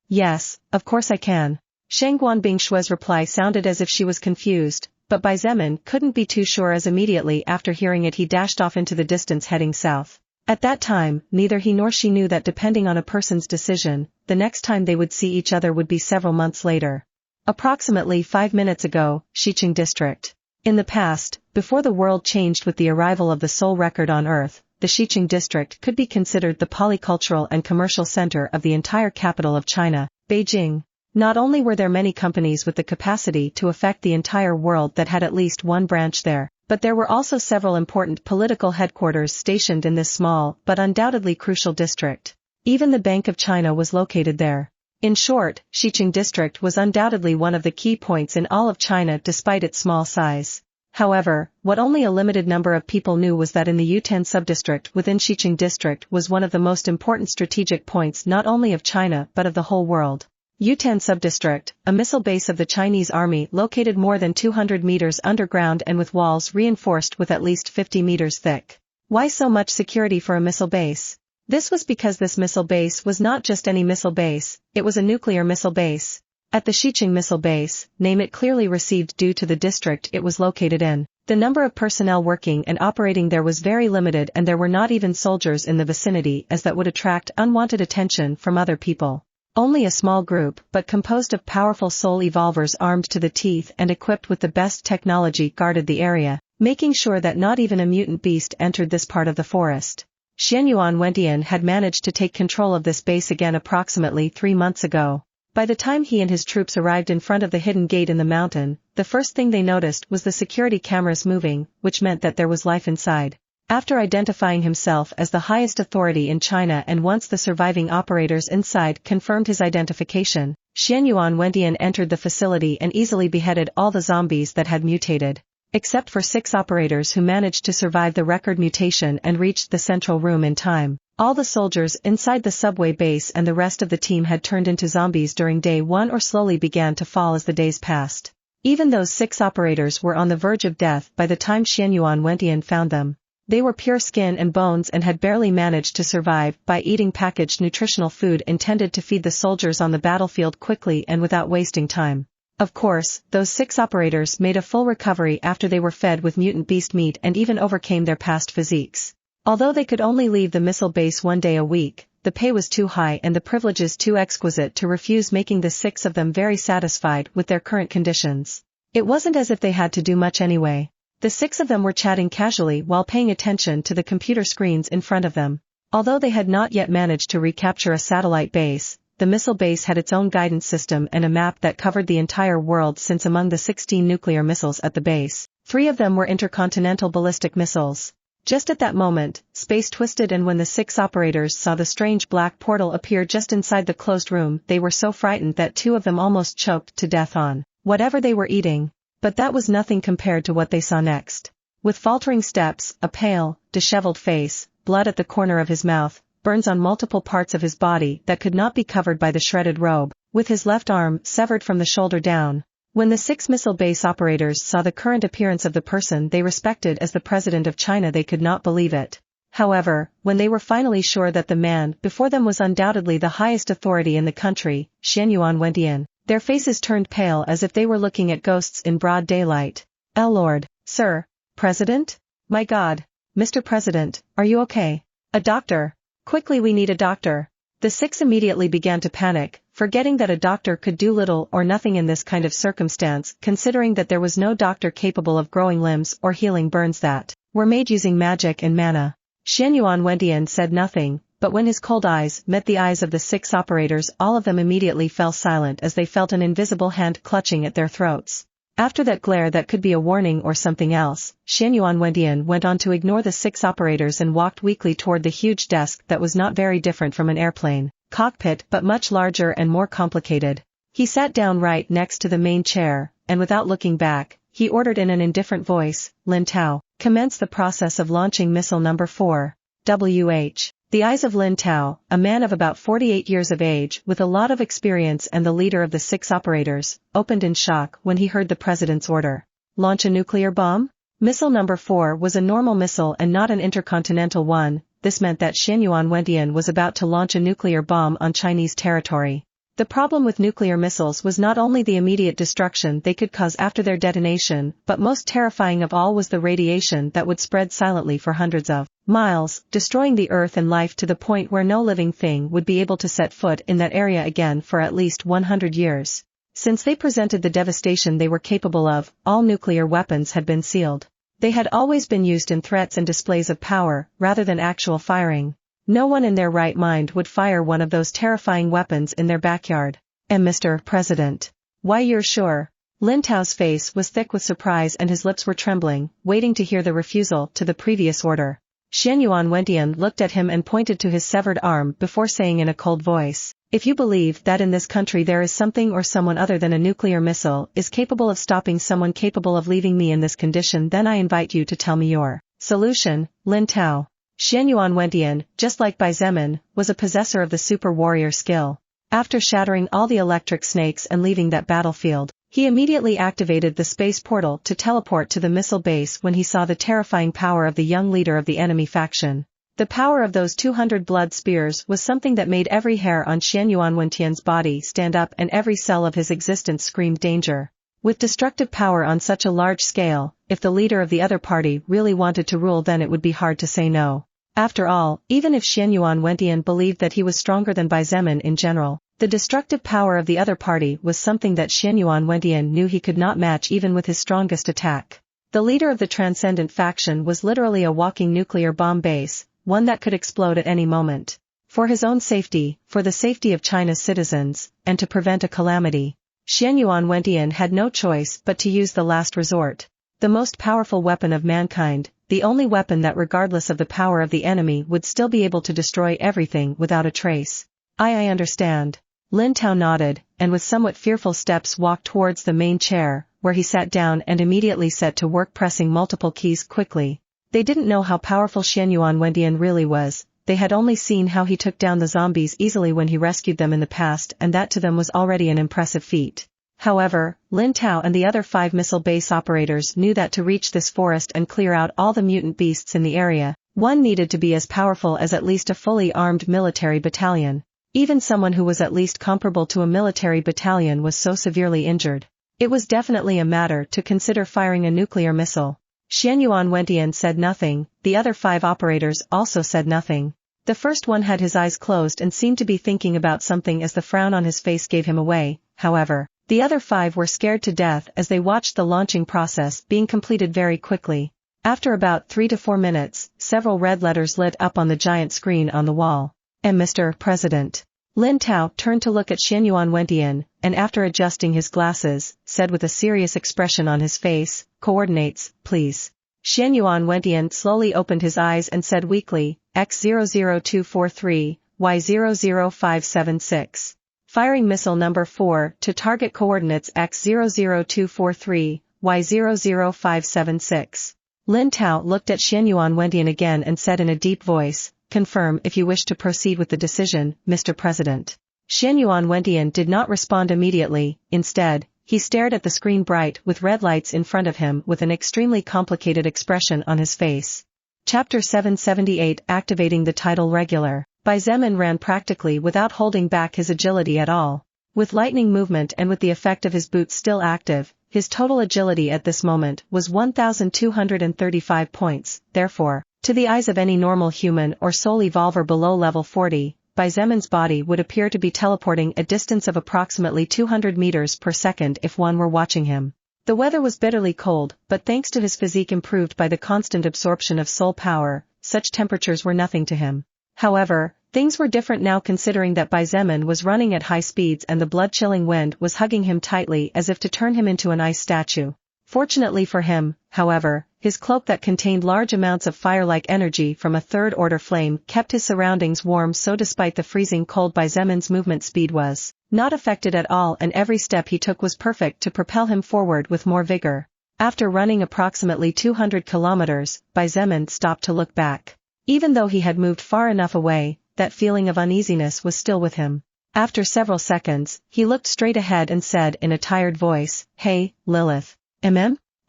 Yes, of course I can. Shangguan Bing Shui's reply sounded as if she was confused, but Bai Zemin couldn't be too sure as immediately after hearing it he dashed off into the distance heading south. At that time, neither he nor she knew that depending on a person's decision, the next time they would see each other would be several months later. Approximately 5 minutes ago, Xietain District. In the past, before the world changed with the arrival of the soul record on Earth, the Xietain District could be considered the polycultural and commercial center of the entire capital of China, Beijing. Not only were there many companies with the capacity to affect the entire world that had at least one branch there, but there were also several important political headquarters stationed in this small but undoubtedly crucial district. Even the Bank of China was located there. In short, Xietain District was undoubtedly one of the key points in all of China despite its small size. However, what only a limited number of people knew was that in the Xietain subdistrict within Xietain District was one of the most important strategic points not only of China but of the whole world. Xietain subdistrict, a missile base of the Chinese army located more than 200 meters underground and with walls reinforced with at least 50 meters thick. Why so much security for a missile base? This was because this missile base was not just any missile base, it was a nuclear missile base. At the Xietain missile base, name it clearly received due to the district it was located in, the number of personnel working and operating there was very limited and there were not even soldiers in the vicinity as that would attract unwanted attention from other people. Only a small group but composed of powerful soul evolvers armed to the teeth and equipped with the best technology guarded the area, making sure that not even a mutant beast entered this part of the forest. Xianyuan Wendian had managed to take control of this base again approximately 3 months ago. By the time he and his troops arrived in front of the hidden gate in the mountain, the first thing they noticed was the security cameras moving, which meant that there was life inside. After identifying himself as the highest authority in China and once the surviving operators inside confirmed his identification, Xianyuan Wendian entered the facility and easily beheaded all the zombies that had mutated. Except for 6 operators who managed to survive the record mutation and reached the central room in time. All the soldiers inside the subway base and the rest of the team had turned into zombies during day 1 or slowly began to fall as the days passed. Even those 6 operators were on the verge of death by the time Xianyuan Wendian found them. They were pure skin and bones and had barely managed to survive by eating packaged nutritional food intended to feed the soldiers on the battlefield quickly and without wasting time. Of course, those 6 operators made a full recovery after they were fed with mutant beast meat and even overcame their past physiques. Although they could only leave the missile base 1 day a week, the pay was too high and the privileges too exquisite to refuse, making the 6 of them very satisfied with their current conditions. It wasn't as if they had to do much anyway. The 6 of them were chatting casually while paying attention to the computer screens in front of them. Although they had not yet managed to recapture a satellite base, the missile base had its own guidance system and a map that covered the entire world, since among the 16 nuclear missiles at the base, 3 of them were intercontinental ballistic missiles. Just at that moment, space twisted, and when the 6 operators saw the strange black portal appear just inside the closed room, they were so frightened that 2 of them almost choked to death on whatever they were eating. But that was nothing compared to what they saw next. With faltering steps, a pale, disheveled face, blood at the corner of his mouth, burns on multiple parts of his body that could not be covered by the shredded robe, with his left arm severed from the shoulder down. When the 6 missile base operators saw the current appearance of the person they respected as the president of China, they could not believe it. However, when they were finally sure that the man before them was undoubtedly the highest authority in the country, Xianyuan Wendian, their faces turned pale as if they were looking at ghosts in broad daylight. Lord, Sir, President? My God. Mr. President, are you okay? A doctor. Quickly, we need a doctor. The six immediately began to panic, forgetting that a doctor could do little or nothing in this kind of circumstance, considering that there was no doctor capable of growing limbs or healing burns that were made using magic and mana. Xianyuan Wendian said nothing, but when his cold eyes met the eyes of the six operators, all of them immediately fell silent as they felt an invisible hand clutching at their throats. After that glare that could be a warning or something else, Xianyuan Wendian went on to ignore the six operators and walked weakly toward the huge desk that was not very different from an airplane cockpit but much larger and more complicated. He sat down right next to the main chair, and without looking back, he ordered in an indifferent voice, Lin Tao, commence the process of launching missile number 4. WH. The eyes of Lin Tao, a man of about 48 years of age with a lot of experience and the leader of the six operators, opened in shock when he heard the president's order. Launch a nuclear bomb? Missile number 4 was a normal missile and not an intercontinental one. This meant that Xianyuan Wendian was about to launch a nuclear bomb on Chinese territory. The problem with nuclear missiles was not only the immediate destruction they could cause after their detonation, but most terrifying of all was the radiation that would spread silently for hundreds of miles, destroying the earth and life to the point where no living thing would be able to set foot in that area again for at least 100 years. Since they presented the devastation they were capable of, all nuclear weapons had been sealed. They had always been used in threats and displays of power, rather than actual firing. No one in their right mind would fire one of those terrifying weapons in their backyard. And Mr. President. Why, you're sure? Lin Tao's face was thick with surprise and his lips were trembling, waiting to hear the refusal to the previous order. Xianyuan Wendian looked at him and pointed to his severed arm before saying in a cold voice, if you believe that in this country there is something or someone other than a nuclear missile is capable of stopping someone capable of leaving me in this condition, then I invite you to tell me your solution, Lin Tao. Xianyuan Wendian, just like Bai Zemin, was a possessor of the super warrior skill. After shattering all the electric snakes and leaving that battlefield, he immediately activated the space portal to teleport to the missile base when he saw the terrifying power of the young leader of the enemy faction. The power of those 200 blood spears was something that made every hair on Xianyuan Wendian's body stand up and every cell of his existence screamed danger. With destructive power on such a large scale, if the leader of the other party really wanted to rule, then it would be hard to say no. After all, even if Xianyuan Wendian believed that he was stronger than Bai Zemin in general, the destructive power of the other party was something that Xianyuan Wendian knew he could not match even with his strongest attack. The leader of the Transcendent faction was literally a walking nuclear bomb base, one that could explode at any moment. For his own safety, for the safety of China's citizens, and to prevent a calamity, Xianyuan Wendian had no choice but to use the last resort. The most powerful weapon of mankind, the only weapon that regardless of the power of the enemy would still be able to destroy everything without a trace. I understand. Lin Tao nodded, and with somewhat fearful steps walked towards the main chair, where he sat down and immediately set to work pressing multiple keys quickly. They didn't know how powerful Xianyuan Wendian really was, they had only seen how he took down the zombies easily when he rescued them in the past, and that to them was already an impressive feat. However, Lin Tao and the other 5 missile base operators knew that to reach this forest and clear out all the mutant beasts in the area, one needed to be as powerful as at least a fully armed military battalion. Even someone who was at least comparable to a military battalion was so severely injured. It was definitely a matter to consider firing a nuclear missile. Xianyuan Wendian said nothing, the other 5 operators also said nothing. The first one had his eyes closed and seemed to be thinking about something as the frown on his face gave him away. However, the other 5 were scared to death as they watched the launching process being completed very quickly. After about 3 to 4 minutes, several red letters lit up on the giant screen on the wall. And Mr. President. Lin Tao turned to look at Xianyuan Wendian, and after adjusting his glasses, said with a serious expression on his face, coordinates, please. Xianyuan Wendian slowly opened his eyes and said weakly, X00243, Y00576. Firing missile number 4 to target coordinates X00243, Y00576. Lin Tao looked at Xianyuan Wendian again and said in a deep voice, confirm if you wish to proceed with the decision, Mr. President. Xianyuan Wendian did not respond immediately, instead, he stared at the screen bright with red lights in front of him with an extremely complicated expression on his face. Chapter 778 Activating the Title Regular. Bai Zemin ran practically without holding back his agility at all. With lightning movement and with the effect of his boots still active, his total agility at this moment was 1,235 points, therefore, to the eyes of any normal human or soul evolver below level 40, Xietan's body would appear to be teleporting a distance of approximately 200 meters per second if one were watching him. The weather was bitterly cold, but thanks to his physique improved by the constant absorption of soul power, such temperatures were nothing to him. However, things were different now considering that Xietain was running at high speeds and the blood-chilling wind was hugging him tightly as if to turn him into an ice statue. Fortunately for him, however, his cloak that contained large amounts of fire-like energy from a third-order flame kept his surroundings warm, so despite the freezing cold Xietan's movement speed was not affected at all, and every step he took was perfect to propel him forward with more vigor. After running approximately 200 kilometers, Xietain stopped to look back. Even though he had moved far enough away, that feeling of uneasiness was still with him. After several seconds, he looked straight ahead and said in a tired voice, "Hey, Lilith.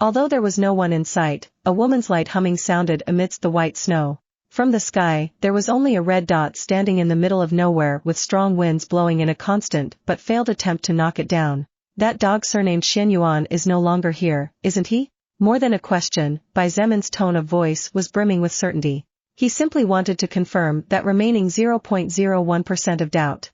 Although there was no one in sight, a woman's light humming sounded amidst the white snow. From the sky, there was only a red dot standing in the middle of nowhere with strong winds blowing in a constant but failed attempt to knock it down. That dog surnamed Xietain is no longer here, isn't he?" More than a question, Xietan's tone of voice was brimming with certainty. He simply wanted to confirm that remaining 0.01% of doubt.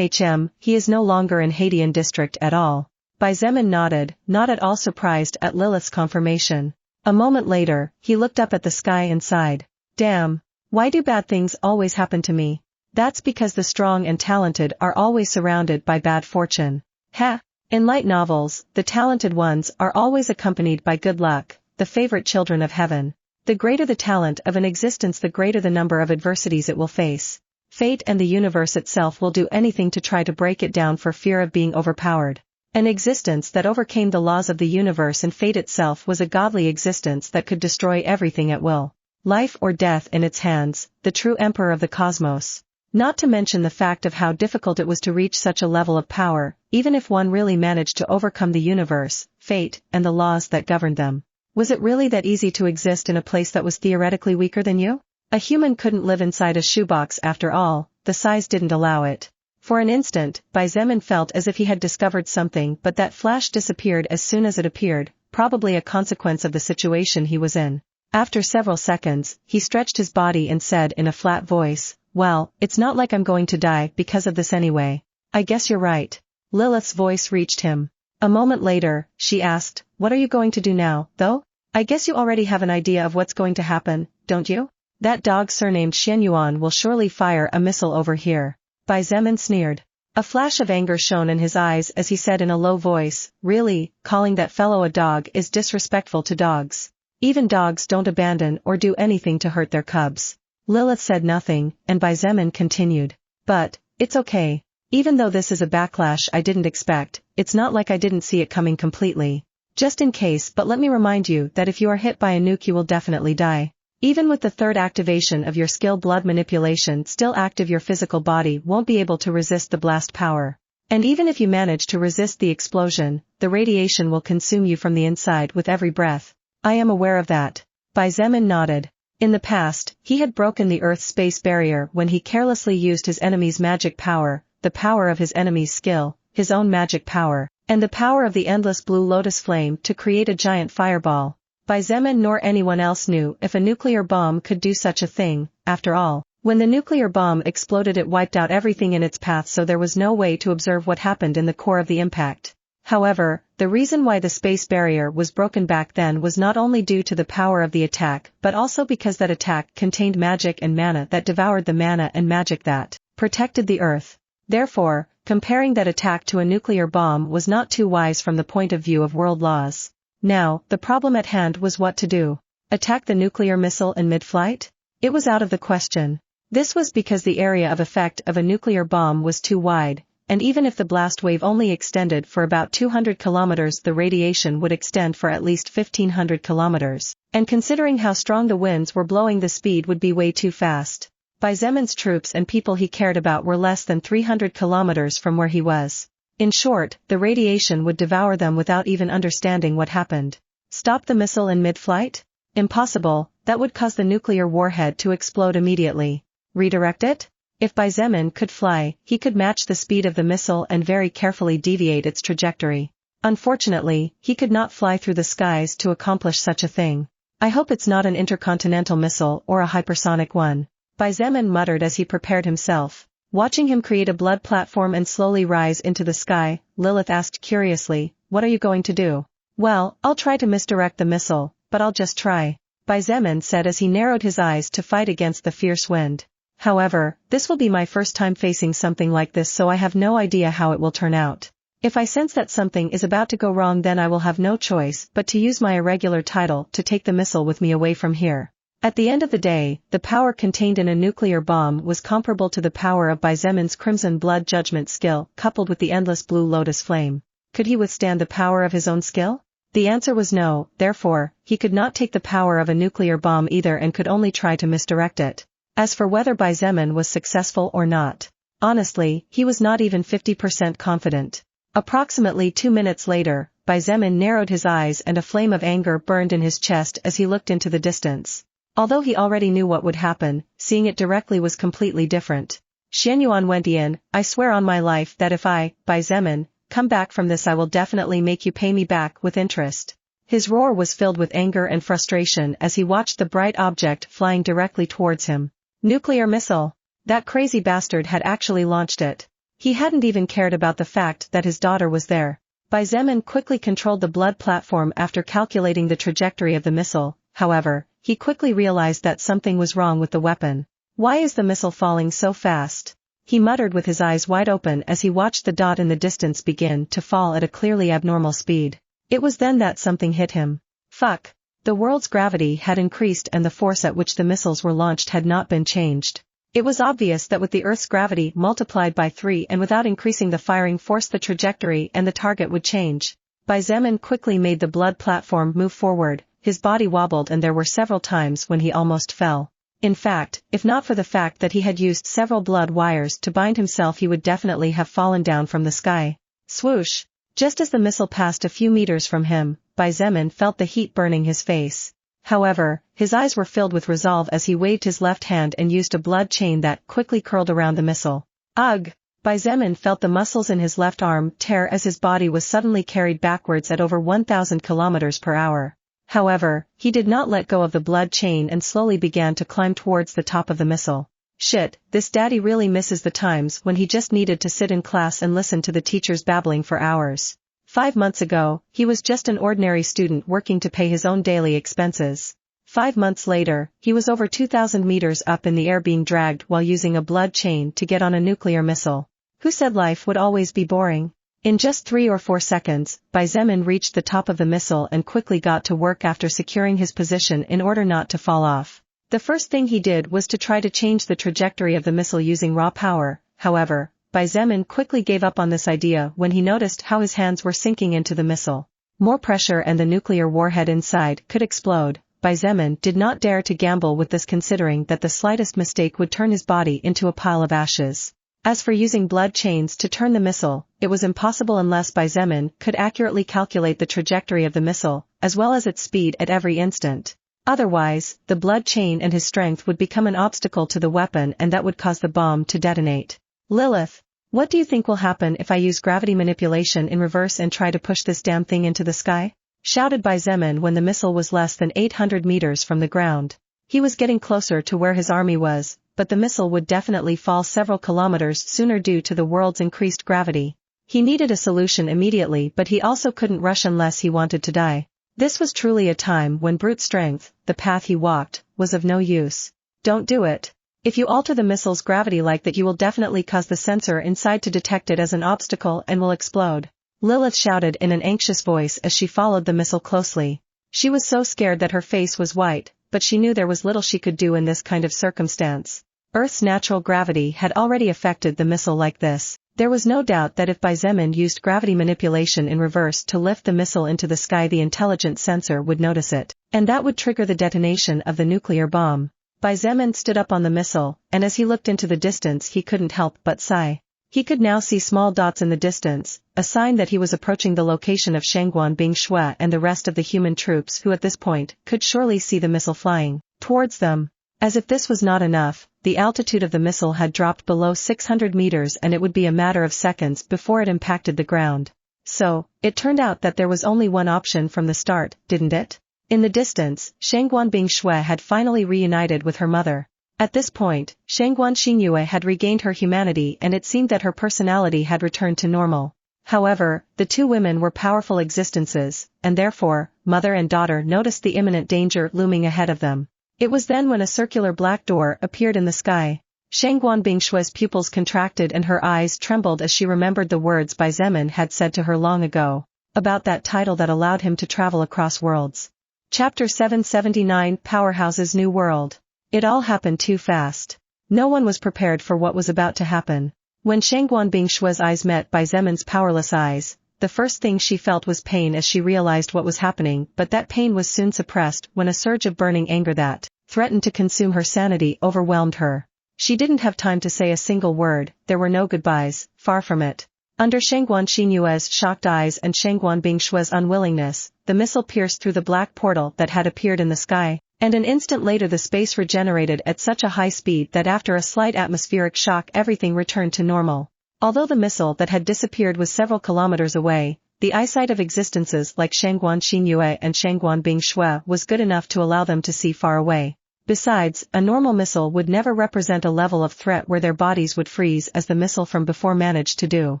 He is no longer in Xietain district at all. Xietain nodded, not at all surprised at Lilith's confirmation. A moment later, he looked up at the sky and sighed. "Damn. Why do bad things always happen to me? That's because the strong and talented are always surrounded by bad fortune. Ha! In light novels, the talented ones are always accompanied by good luck, the favorite children of heaven. The greater the talent of an existence, the greater the number of adversities it will face. Fate and the universe itself will do anything to try to break it down for fear of being overpowered. An existence that overcame the laws of the universe and fate itself was a godly existence that could destroy everything at will. Life or death in its hands, the true emperor of the cosmos. Not to mention the fact of how difficult it was to reach such a level of power, even if one really managed to overcome the universe, fate, and the laws that governed them. Was it really that easy to exist in a place that was theoretically weaker than you? A human couldn't live inside a shoebox after all, the size didn't allow it. For an instant, Xietain felt as if he had discovered something, but that flash disappeared as soon as it appeared, probably a consequence of the situation he was in. After several seconds, he stretched his body and said in a flat voice, "Well, it's not like I'm going to die because of this anyway." "I guess you're right." Lilith's voice reached him. A moment later, she asked, "What are you going to do now, though? I guess you already have an idea of what's going to happen, don't you? That dog surnamed Xietain will surely fire a missile over here." Xietain sneered. A flash of anger shone in his eyes as he said in a low voice, "Really, calling that fellow a dog is disrespectful to dogs. Even dogs don't abandon or do anything to hurt their cubs." Lilith said nothing, and Xietain continued. "But, it's okay. Even though this is a backlash I didn't expect, it's not like I didn't see it coming completely. Just in case, but let me remind you that if you are hit by a nuke you will definitely die. Even with the third activation of your skill blood manipulation still active, your physical body won't be able to resist the blast power. And even if you manage to resist the explosion, the radiation will consume you from the inside with every breath." "I am aware of that." Xietain nodded. In the past, he had broken the Earth's space barrier when he carelessly used his enemy's magic power, the power of his enemy's skill, his own magic power, and the power of the endless blue lotus flame to create a giant fireball. Xietain nor anyone else knew if a nuclear bomb could do such a thing. After all, when the nuclear bomb exploded it wiped out everything in its path, so there was no way to observe what happened in the core of the impact. However, the reason why the space barrier was broken back then was not only due to the power of the attack but also because that attack contained magic and mana that devoured the mana and magic that protected the Earth. Therefore, comparing that attack to a nuclear bomb was not too wise from the point of view of world laws. Now, the problem at hand was what to do. Attack the nuclear missile in mid-flight? It was out of the question. This was because the area of effect of a nuclear bomb was too wide, and even if the blast wave only extended for about 200 kilometers, the radiation would extend for at least 1,500 kilometers. And considering how strong the winds were blowing, the speed would be way too fast. Xietan's troops and people he cared about were less than 300 kilometers from where he was. In short, the radiation would devour them without even understanding what happened. Stop the missile in mid-flight? Impossible, that would cause the nuclear warhead to explode immediately. Redirect it? If Xietain could fly, he could match the speed of the missile and very carefully deviate its trajectory. Unfortunately, he could not fly through the skies to accomplish such a thing. I hope it's not an intercontinental missile or a hypersonic one. Xietain muttered as he prepared himself. Watching him create a blood platform and slowly rise into the sky, Lilith asked curiously, "What are you going to do?" "Well, I'll try to misdirect the missile, but I'll just try," Xietain said as he narrowed his eyes to fight against the fierce wind. "However, this will be my first time facing something like this, so I have no idea how it will turn out. If I sense that something is about to go wrong, then I will have no choice but to use my irregular title to take the missile with me away from here." At the end of the day, the power contained in a nuclear bomb was comparable to the power of Xietan's crimson blood judgment skill, coupled with the endless blue lotus flame. Could he withstand the power of his own skill? The answer was no, therefore, he could not take the power of a nuclear bomb either and could only try to misdirect it. As for whether Xietain was successful or not, honestly, he was not even 50% confident. Approximately 2 minutes later, Xietain narrowed his eyes and a flame of anger burned in his chest as he looked into the distance. Although he already knew what would happen, seeing it directly was completely different. "Xietain, I swear on my life that if I, Xietain, come back from this, I will definitely make you pay me back with interest." His roar was filled with anger and frustration as he watched the bright object flying directly towards him. Nuclear missile! That crazy bastard had actually launched it. He hadn't even cared about the fact that his daughter was there. Xietain quickly controlled the blood platform after calculating the trajectory of the missile. However, he quickly realized that something was wrong with the weapon. "Why is the missile falling so fast?" he muttered with his eyes wide open as he watched the dot in the distance begin to fall at a clearly abnormal speed. It was then that something hit him. Fuck! The world's gravity had increased and the force at which the missiles were launched had not been changed. It was obvious that with the Earth's gravity multiplied by 3 and without increasing the firing force, the trajectory and the target would change. Xietain quickly made the blood platform move forward, his body wobbled and there were several times when he almost fell. In fact, if not for the fact that he had used several blood wires to bind himself, he would definitely have fallen down from the sky. Swoosh! Just as the missile passed a few meters from him, Xietain felt the heat burning his face. However, his eyes were filled with resolve as he waved his left hand and used a blood chain that quickly curled around the missile. Ugh! Xietain felt the muscles in his left arm tear as his body was suddenly carried backwards at over 1,000 kilometers per hour. However, he did not let go of the blood chain and slowly began to climb towards the top of the missile. Shit, this daddy really misses the times when he just needed to sit in class and listen to the teachers babbling for hours. 5 months ago, he was just an ordinary student working to pay his own daily expenses. 5 months later, he was over 2,000 meters up in the air being dragged while using a blood chain to get on a nuclear missile. Who said life would always be boring? In just 3 or 4 seconds, Xietain reached the top of the missile and quickly got to work after securing his position in order not to fall off. The first thing he did was to try to change the trajectory of the missile using raw power. However, Xietain quickly gave up on this idea when he noticed how his hands were sinking into the missile. More pressure and the nuclear warhead inside could explode. Xietain did not dare to gamble with this, considering that the slightest mistake would turn his body into a pile of ashes. As for using blood chains to turn the missile, it was impossible unless Xietain could accurately calculate the trajectory of the missile, as well as its speed at every instant. Otherwise, the blood chain and his strength would become an obstacle to the weapon and that would cause the bomb to detonate. "Lilith, what do you think will happen if I use gravity manipulation in reverse and try to push this damn thing into the sky?" shouted Xietain when the missile was less than 800 meters from the ground. He was getting closer to where his army was, but the missile would definitely fall several kilometers sooner due to the world's increased gravity. He needed a solution immediately, but he also couldn't rush unless he wanted to die. This was truly a time when brute strength, the path he walked, was of no use. Don't do it. If you alter the missile's gravity like that, you will definitely cause the sensor inside to detect it as an obstacle and will explode. Lilith shouted in an anxious voice as she followed the missile closely. She was so scared that her face was white, but she knew there was little she could do in this kind of circumstance. Earth's natural gravity had already affected the missile like this. There was no doubt that if Xietain used gravity manipulation in reverse to lift the missile into the sky, the intelligent sensor would notice it, and that would trigger the detonation of the nuclear bomb. Xietain stood up on the missile, and as he looked into the distance he couldn't help but sigh. He could now see small dots in the distance, a sign that he was approaching the location of Xietain Bing Shui and the rest of the human troops, who at this point could surely see the missile flying towards them. As if this was not enough, the altitude of the missile had dropped below 600 meters and it would be a matter of seconds before it impacted the ground. So, it turned out that there was only one option from the start, didn't it? In the distance, Shangguan Bingshui had finally reunited with her mother. At this point, Shangguan Xinyue had regained her humanity and it seemed that her personality had returned to normal. However, the two women were powerful existences, and therefore, mother and daughter noticed the imminent danger looming ahead of them. It was then when a circular black door appeared in the sky. Shangguan Bingshui's pupils contracted and her eyes trembled as she remembered the words Bai Zemin had said to her long ago, about that title that allowed him to travel across worlds. Chapter 779 Powerhouse's New World. It all happened too fast. No one was prepared for what was about to happen. When Shangguan Bingshui's eyes met Bai Zemin's powerless eyes, the first thing she felt was pain as she realized what was happening, but that pain was soon suppressed when a surge of burning anger that threatened to consume her sanity overwhelmed her. She didn't have time to say a single word, there were no goodbyes, far from it. Under Shangguan Xinyue's shocked eyes and Shangguan Bingshui's unwillingness, the missile pierced through the black portal that had appeared in the sky, and an instant later the space regenerated at such a high speed that after a slight atmospheric shock everything returned to normal. Although the missile that had disappeared was several kilometers away, the eyesight of existences like Shangguan Xinyue and Shangguan Bingshui was good enough to allow them to see far away. Besides, a normal missile would never represent a level of threat where their bodies would freeze as the missile from before managed to do.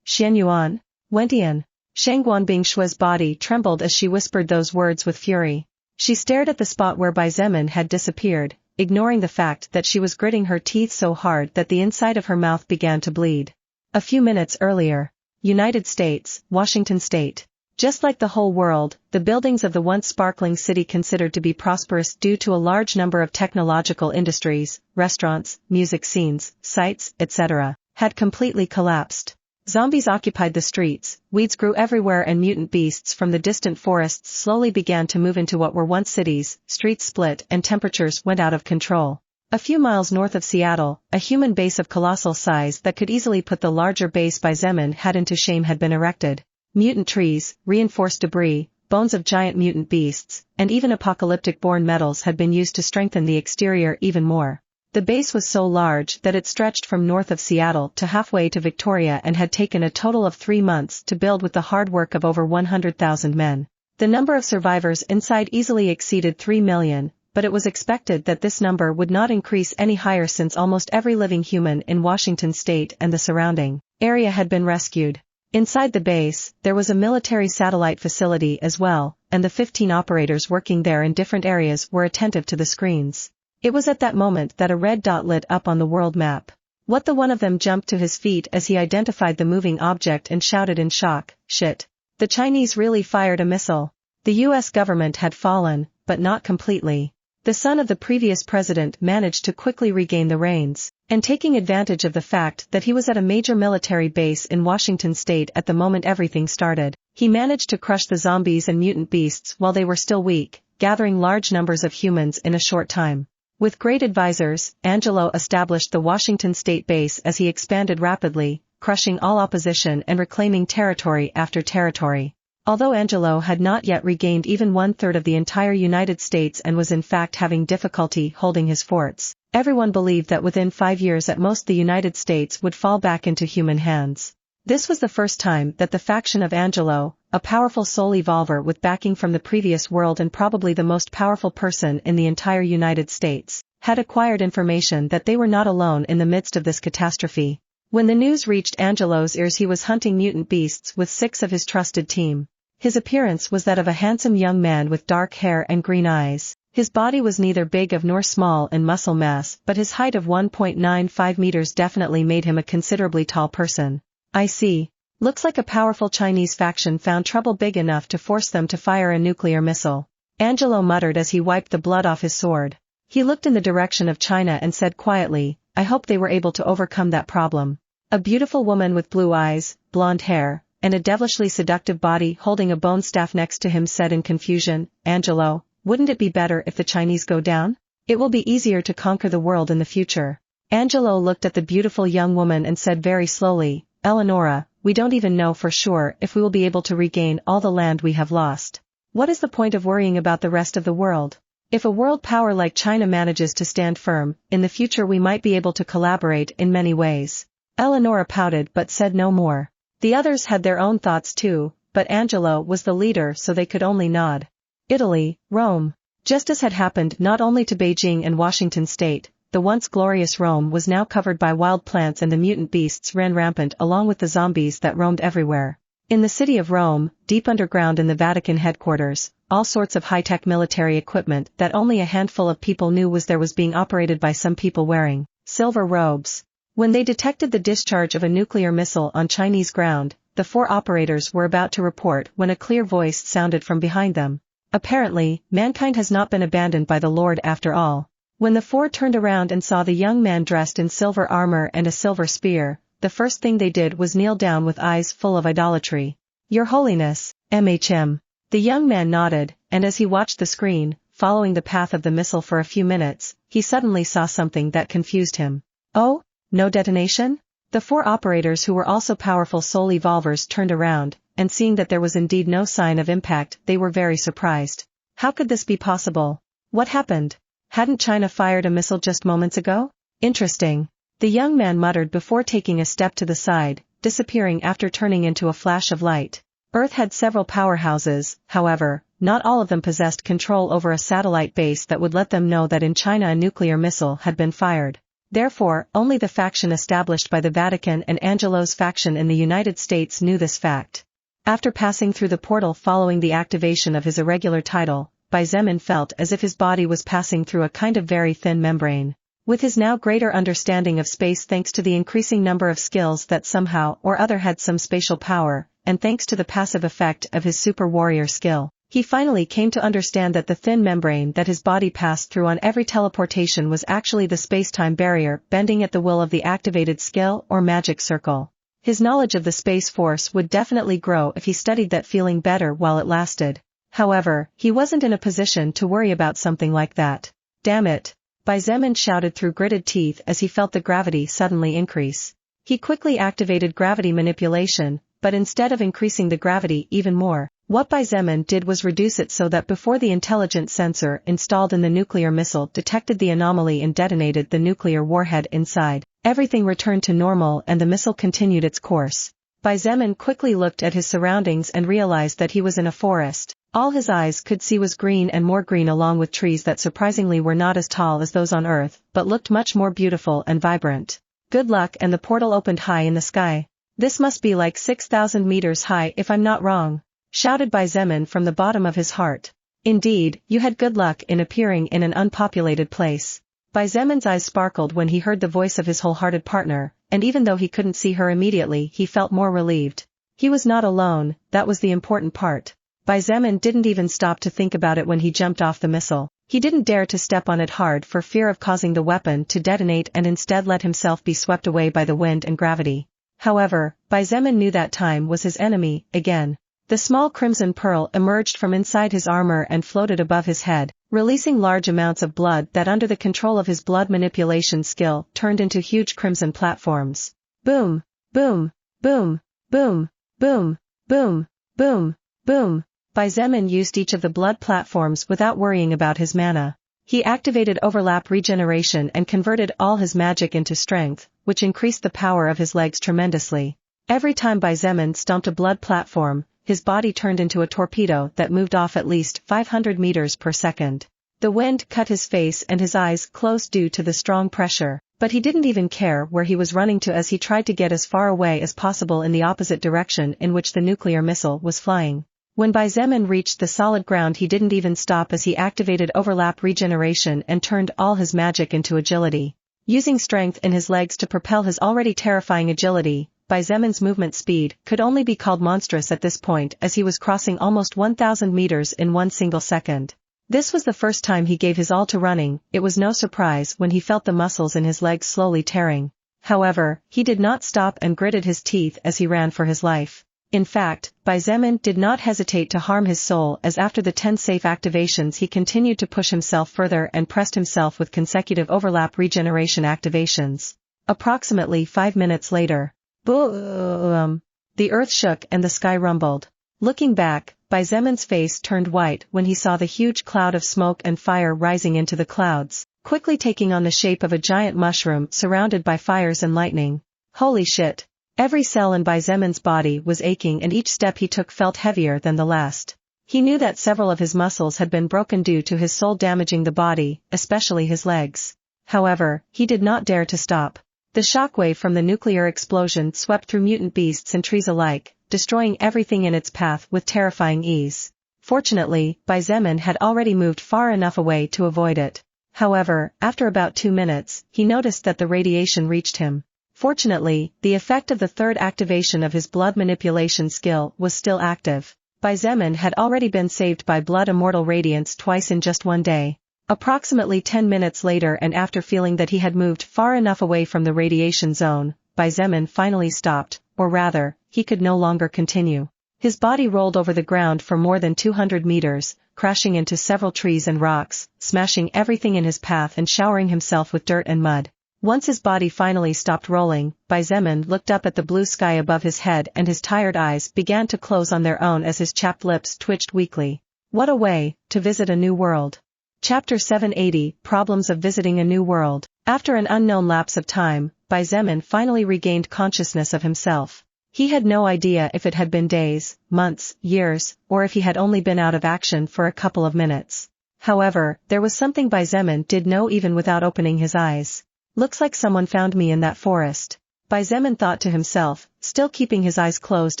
Xianyuan? Wentian? Shangguan Bingshui's body trembled as she whispered those words with fury. She stared at the spot where Bai Zemin had disappeared, ignoring the fact that she was gritting her teeth so hard that the inside of her mouth began to bleed. A few minutes earlier. United States, Washington State. Just like the whole world, the buildings of the once sparkling city considered to be prosperous due to a large number of technological industries, restaurants, music scenes, sites, etc., had completely collapsed. Zombies occupied the streets, weeds grew everywhere and mutant beasts from the distant forests slowly began to move into what were once cities, streets split and temperatures went out of control. A few miles north of Seattle, a human base of colossal size that could easily put the larger base Bai Zemin had into shame had been erected. Mutant trees, reinforced debris, bones of giant mutant beasts, and even apocalyptic-born metals had been used to strengthen the exterior even more. The base was so large that it stretched from north of Seattle to halfway to Victoria and had taken a total of 3 months to build with the hard work of over 100,000 men. The number of survivors inside easily exceeded 3 million, but it was expected that this number would not increase any higher since almost every living human in Washington state and the surrounding area had been rescued. Inside the base, there was a military satellite facility as well, and the 15 operators working there in different areas were attentive to the screens. It was at that moment that a red dot lit up on the world map. What the one of them jumped to his feet as he identified the moving object and shouted in shock, "Shit. The Chinese really fired a missile." The US government had fallen, but not completely. The son of the previous president managed to quickly regain the reins, and taking advantage of the fact that he was at a major military base in Washington state at the moment everything started, he managed to crush the zombies and mutant beasts while they were still weak, gathering large numbers of humans in a short time. With great advisors, Angelo established the Washington state base as he expanded rapidly, crushing all opposition and reclaiming territory after territory. Although Angelo had not yet regained even 1/3 of the entire United States and was in fact having difficulty holding his forts, everyone believed that within 5 years at most the United States would fall back into human hands. This was the first time that the faction of Angelo, a powerful soul evolver with backing from the previous world and probably the most powerful person in the entire United States, had acquired information that they were not alone in the midst of this catastrophe. When the news reached Angelo's ears, he was hunting mutant beasts with 6 of his trusted team. His appearance was that of a handsome young man with dark hair and green eyes. His body was neither big of nor small in muscle mass, but his height of 1.95 meters definitely made him a considerably tall person. "I see. Looks like a powerful Chinese faction found trouble big enough to force them to fire a nuclear missile," Angelo muttered as he wiped the blood off his sword. He looked in the direction of China and said quietly, "I hope they were able to overcome that problem." A beautiful woman with blue eyes, blonde hair, and a devilishly seductive body holding a bone staff next to him said in confusion, "Angelo, wouldn't it be better if the Chinese go down? It will be easier to conquer the world in the future." Angelo looked at the beautiful young woman and said very slowly, "Eleonora, we don't even know for sure if we will be able to regain all the land we have lost. What is the point of worrying about the rest of the world? If a world power like China manages to stand firm, in the future we might be able to collaborate in many ways." Eleonora pouted but said no more. The others had their own thoughts too, but Angelo was the leader so they could only nod. Italy, Rome. Just as had happened not only to Beijing and Washington state, the once glorious Rome was now covered by wild plants and the mutant beasts ran rampant along with the zombies that roamed everywhere. In the city of Rome, deep underground in the Vatican headquarters, all sorts of high-tech military equipment that only a handful of people knew was there was being operated by some people wearing silver robes. When they detected the discharge of a nuclear missile on Chinese ground, the 4 operators were about to report when a clear voice sounded from behind them. Apparently, mankind has not been abandoned by the Lord after all. When the 4 turned around and saw the young man dressed in silver armor and a silver spear, the first thing they did was kneel down with eyes full of idolatry. Your Holiness, MHM. The young man nodded, and as he watched the screen, following the path of the missile for a few minutes, he suddenly saw something that confused him. Oh? No detonation? The 4 operators who were also powerful soul evolvers turned around, and seeing that there was indeed no sign of impact, they were very surprised. How could this be possible? What happened? Hadn't China fired a missile just moments ago? Interesting. The young man muttered before taking a step to the side, disappearing after turning into a flash of light. Earth had several powerhouses, however, not all of them possessed control over a satellite base that would let them know that in China a nuclear missile had been fired. Therefore, only the faction established by the Vatican and Angelo's faction in the United States knew this fact. After passing through the portal following the activation of his irregular title, Xietain felt as if his body was passing through a kind of very thin membrane. With his now greater understanding of space thanks to the increasing number of skills that somehow or other had some spatial power, and thanks to the passive effect of his super warrior skill, he finally came to understand that the thin membrane that his body passed through on every teleportation was actually the space-time barrier bending at the will of the activated skill or magic circle. His knowledge of the space force would definitely grow if he studied that feeling better while it lasted. However, he wasn't in a position to worry about something like that. Damn it! Xietain shouted through gritted teeth as he felt the gravity suddenly increase. He quickly activated gravity manipulation, but instead of increasing the gravity even more, what Xietain did was reduce it so that before the intelligent sensor installed in the nuclear missile detected the anomaly and detonated the nuclear warhead inside, everything returned to normal and the missile continued its course. Xietain quickly looked at his surroundings and realized that he was in a forest. All his eyes could see was green and more green along with trees that surprisingly were not as tall as those on Earth, but looked much more beautiful and vibrant. Good luck, and the portal opened high in the sky. This must be like 6,000 meters high if I'm not wrong, shouted Xietain from the bottom of his heart. Indeed, you had good luck in appearing in an unpopulated place. Xietain's eyes sparkled when he heard the voice of his wholehearted partner, and even though he couldn't see her immediately he felt more relieved. He was not alone, that was the important part. Xietain didn't even stop to think about it when he jumped off the missile. He didn't dare to step on it hard for fear of causing the weapon to detonate and instead let himself be swept away by the wind and gravity. However, Xietain knew that time was his enemy, again. The small crimson pearl emerged from inside his armor and floated above his head, releasing large amounts of blood that under the control of his blood manipulation skill turned into huge crimson platforms. Boom! Boom! Boom! Boom! Boom! Boom! Boom! Boom! Xietain used each of the blood platforms without worrying about his mana. He activated overlap regeneration and converted all his magic into strength, which increased the power of his legs tremendously. Every time Xietain stomped a blood platform, his body turned into a torpedo that moved off at least 500 meters per second. The wind cut his face and his eyes closed due to the strong pressure, but he didn't even care where he was running to as he tried to get as far away as possible in the opposite direction in which the nuclear missile was flying. When Xietain reached the solid ground he didn't even stop as he activated overlap regeneration and turned all his magic into agility. Using strength in his legs to propel his already terrifying agility, Xietan's movement speed could only be called monstrous at this point as he was crossing almost 1,000 meters in one single second. This was the first time he gave his all to running. It was no surprise when he felt the muscles in his legs slowly tearing. However, he did not stop and gritted his teeth as he ran for his life. In fact, Xietain did not hesitate to harm his soul as after the 10 safe activations he continued to push himself further and pressed himself with consecutive overlap regeneration activations. Approximately 5 minutes later. Boom! The earth shook and the sky rumbled. Looking back, Xietan's face turned white when he saw the huge cloud of smoke and fire rising into the clouds, quickly taking on the shape of a giant mushroom surrounded by fires and lightning. Holy shit! Every cell in Bai Zemin's body was aching and each step he took felt heavier than the last. He knew that several of his muscles had been broken due to his soul damaging the body, especially his legs. However, he did not dare to stop. The shockwave from the nuclear explosion swept through mutant beasts and trees alike, destroying everything in its path with terrifying ease. Fortunately, Bai Zemin had already moved far enough away to avoid it. However, after about 2 minutes, he noticed that the radiation reached him. Fortunately, the effect of the third activation of his blood manipulation skill was still active. Bai Zemin had already been saved by blood immortal radiance twice in just one day. Approximately 10 minutes later and after feeling that he had moved far enough away from the radiation zone, Bai Zemin finally stopped, or rather, he could no longer continue. His body rolled over the ground for more than 200 meters, crashing into several trees and rocks, smashing everything in his path and showering himself with dirt and mud. Once his body finally stopped rolling, Bai Zemin looked up at the blue sky above his head and his tired eyes began to close on their own as his chapped lips twitched weakly. What a way to visit a new world. Chapter 780, Problems of Visiting a New World. After an unknown lapse of time, Bai Zemin finally regained consciousness of himself. He had no idea if it had been days, months, years, or if he had only been out of action for a couple of minutes. However, there was something Bai Zemin did know even without opening his eyes. Looks like someone found me in that forest. Bai Zemin thought to himself, still keeping his eyes closed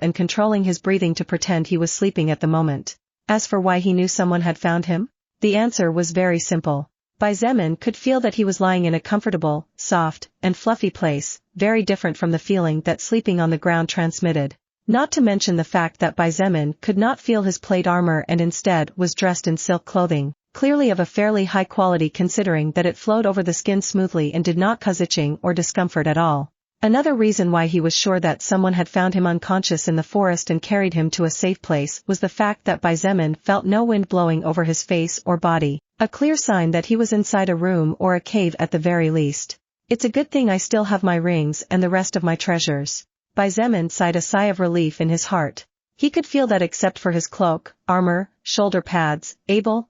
and controlling his breathing to pretend he was sleeping at the moment. As for why he knew someone had found him? The answer was very simple. Bai Zemin could feel that he was lying in a comfortable, soft, and fluffy place, very different from the feeling that sleeping on the ground transmitted. Not to mention the fact that Bai Zemin could not feel his plate armor and instead was dressed in silk clothing, clearly of a fairly high quality considering that it flowed over the skin smoothly and did not cause itching or discomfort at all. Another reason why he was sure that someone had found him unconscious in the forest and carried him to a safe place was the fact that Bai Zemin felt no wind blowing over his face or body, a clear sign that he was inside a room or a cave at the very least. It's a good thing I still have my rings and the rest of my treasures. Bai Zemin sighed a sigh of relief in his heart. He could feel that except for his cloak, armor, shoulder pads,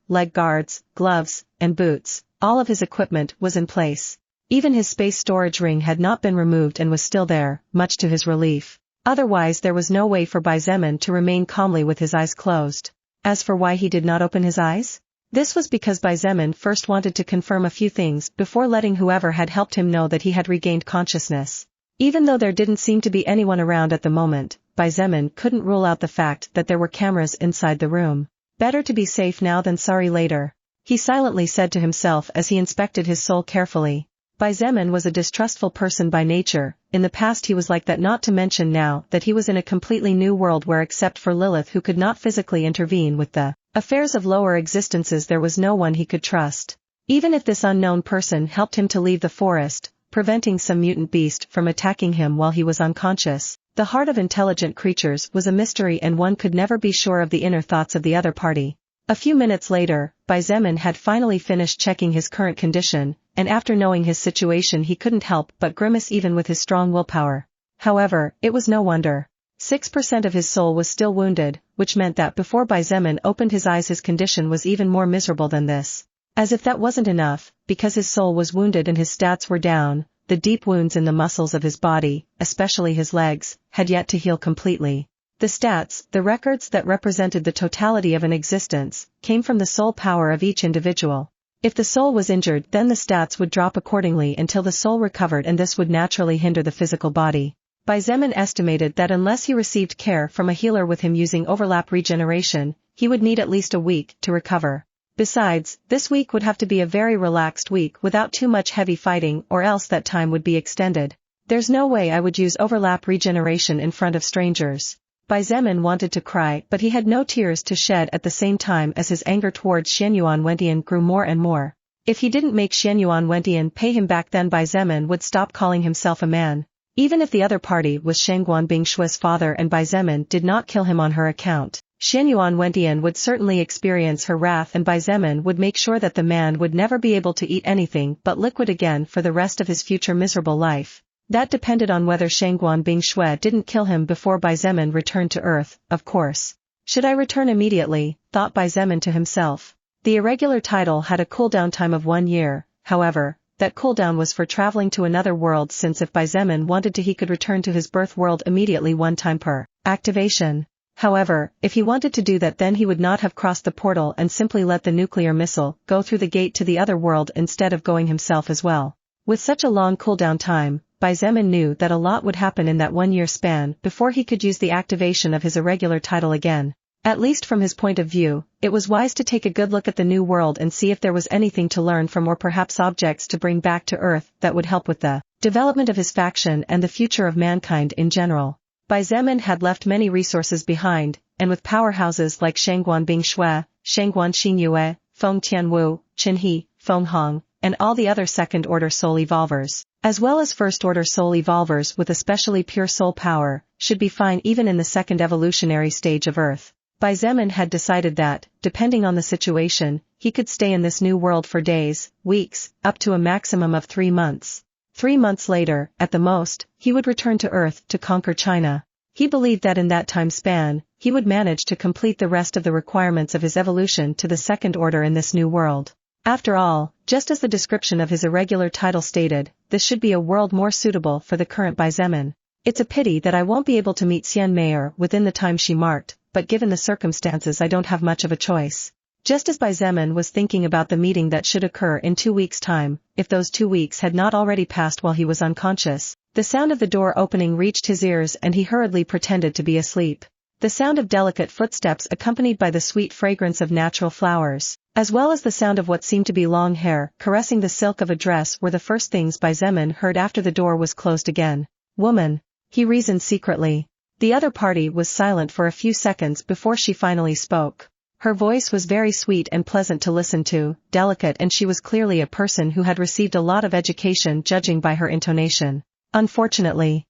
leg guards, gloves, and boots, all of his equipment was in place. Even his space storage ring had not been removed and was still there, much to his relief. Otherwise there was no way for Bai Zemin to remain calmly with his eyes closed. As for why he did not open his eyes? This was because Bai Zemin first wanted to confirm a few things before letting whoever had helped him know that he had regained consciousness. Even though there didn't seem to be anyone around at the moment, Bai Zemin couldn't rule out the fact that there were cameras inside the room. Better to be safe now than sorry later, he silently said to himself as he inspected his soul carefully. Bai Zemin was a distrustful person by nature. In the past he was like that, not to mention now that he was in a completely new world where except for Lilith who could not physically intervene with the affairs of lower existences there was no one he could trust. Even if this unknown person helped him to leave the forest, preventing some mutant beast from attacking him while he was unconscious, the heart of intelligent creatures was a mystery and one could never be sure of the inner thoughts of the other party. A few minutes later, Bai Zemin had finally finished checking his current condition, and after knowing his situation he couldn't help but grimace even with his strong willpower. However, it was no wonder. 6% of his soul was still wounded, which meant that before Bai Zemin opened his eyes his condition was even more miserable than this. As if that wasn't enough, because his soul was wounded and his stats were down, the deep wounds in the muscles of his body, especially his legs, had yet to heal completely. The stats, the records that represented the totality of an existence, came from the soul power of each individual. If the soul was injured then the stats would drop accordingly until the soul recovered, and this would naturally hinder the physical body. Bai Zemin estimated that unless he received care from a healer with him using overlap regeneration, he would need at least a week to recover. Besides, this week would have to be a very relaxed week without too much heavy fighting, or else that time would be extended. There's no way I would use overlap regeneration in front of strangers. Bai Zemin wanted to cry, but he had no tears to shed at the same time as his anger towards Xianyuan Wentian grew more and more. If he didn't make Xianyuan Wentian pay him back then Bai Zemin would stop calling himself a man. Even if the other party was Shangguan Bingshui's father and Bai Zemin did not kill him on her account, Xianyuan Wentian would certainly experience her wrath, and Bai Zemin would make sure that the man would never be able to eat anything but liquid again for the rest of his future miserable life. That depended on whether Shangguan Bingshui didn't kill him before Bai Zemin returned to Earth, of course. Should I return immediately, thought Bai Zemin to himself. The irregular title had a cooldown time of 1 year, however, that cooldown was for traveling to another world, since if Baizemin wanted to he could return to his birth world immediately one time per activation. However, if he wanted to do that, then he would not have crossed the portal and simply let the nuclear missile go through the gate to the other world instead of going himself as well. With such a long cooldown time, Baizemin knew that a lot would happen in that 1 year span before he could use the activation of his irregular title again. At least from his point of view, it was wise to take a good look at the new world and see if there was anything to learn from, or perhaps objects to bring back to Earth that would help with the development of his faction and the future of mankind in general. Baizemin had left many resources behind, and with powerhouses like Shangguan Bingshui, Shangguan Xinyue, Feng Tianwu, Qinhe, Feng Hong, and all the other second-order soul evolvers, as well as first-order soul evolvers with especially pure soul power, should be fine even in the second evolutionary stage of Earth. Baizemin had decided that, depending on the situation, he could stay in this new world for days, weeks, up to a maximum of 3 months. 3 months later, at the most, he would return to Earth to conquer China. He believed that in that time span, he would manage to complete the rest of the requirements of his evolution to the second order in this new world. After all, just as the description of his irregular title stated, this should be a world more suitable for the current Baizemin. It's a pity that I won't be able to meet Xian Meier within the time she marked, but given the circumstances I don't have much of a choice. Just as Baizemin was thinking about the meeting that should occur in 2 weeks' time, if those 2 weeks had not already passed while he was unconscious, the sound of the door opening reached his ears and he hurriedly pretended to be asleep. The sound of delicate footsteps accompanied by the sweet fragrance of natural flowers, as well as the sound of what seemed to be long hair caressing the silk of a dress, were the first things Baizemin heard after the door was closed again. Woman, he reasoned secretly. The other party was silent for a few seconds before she finally spoke. Her voice was very sweet and pleasant to listen to, delicate, and she was clearly a person who had received a lot of education judging by her intonation. Unfortunately.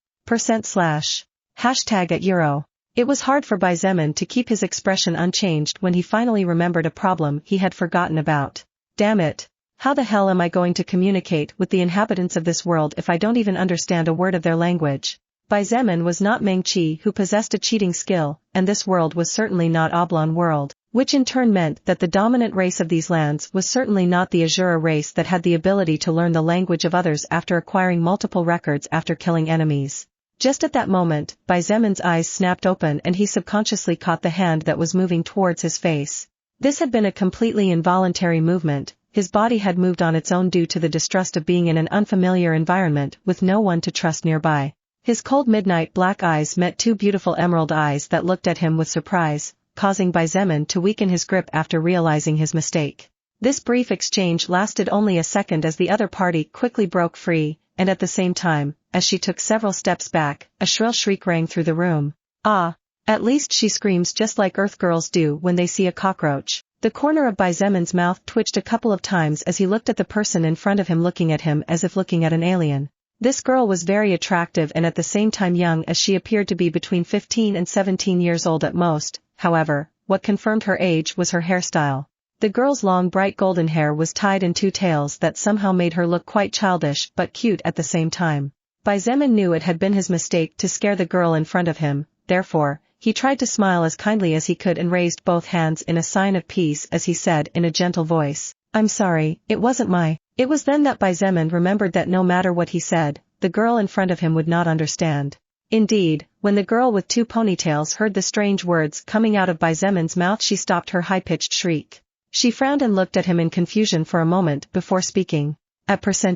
#@Euro. It was hard for Baizemin to keep his expression unchanged when he finally remembered a problem he had forgotten about. Damn it. How the hell am I going to communicate with the inhabitants of this world if I don't even understand a word of their language? Baizemin was not Mengqi, who possessed a cheating skill, and this world was certainly not Oblong world, which in turn meant that the dominant race of these lands was certainly not the Azura race that had the ability to learn the language of others after acquiring multiple records after killing enemies. Just at that moment, Baizemin's eyes snapped open and he subconsciously caught the hand that was moving towards his face. This had been a completely involuntary movement. His body had moved on its own due to the distrust of being in an unfamiliar environment with no one to trust nearby. His cold midnight black eyes met 2 beautiful emerald eyes that looked at him with surprise, causing Baizemin to weaken his grip after realizing his mistake. This brief exchange lasted only a second as the other party quickly broke free, and at the same time, as she took several steps back, a shrill shriek rang through the room. Ah! At least she screams just like Earth girls do when they see a cockroach. The corner of Baizemin's mouth twitched a couple of times as he looked at the person in front of him, looking at him as if looking at an alien. This girl was very attractive and at the same time young, as she appeared to be between 15 and 17 years old at most. However, what confirmed her age was her hairstyle. The girl's long bright golden hair was tied in 2 tails that somehow made her look quite childish but cute at the same time. Baizemin knew it had been his mistake to scare the girl in front of him, therefore, he tried to smile as kindly as he could and raised both hands in a sign of peace as he said in a gentle voice, "I'm sorry, it wasn't my..." It was then that Baizemin remembered that no matter what he said, the girl in front of him would not understand. Indeed, when the girl with 2 ponytails heard the strange words coming out of Baizemin's mouth, she stopped her high-pitched shriek. She frowned and looked at him in confusion for a moment before speaking.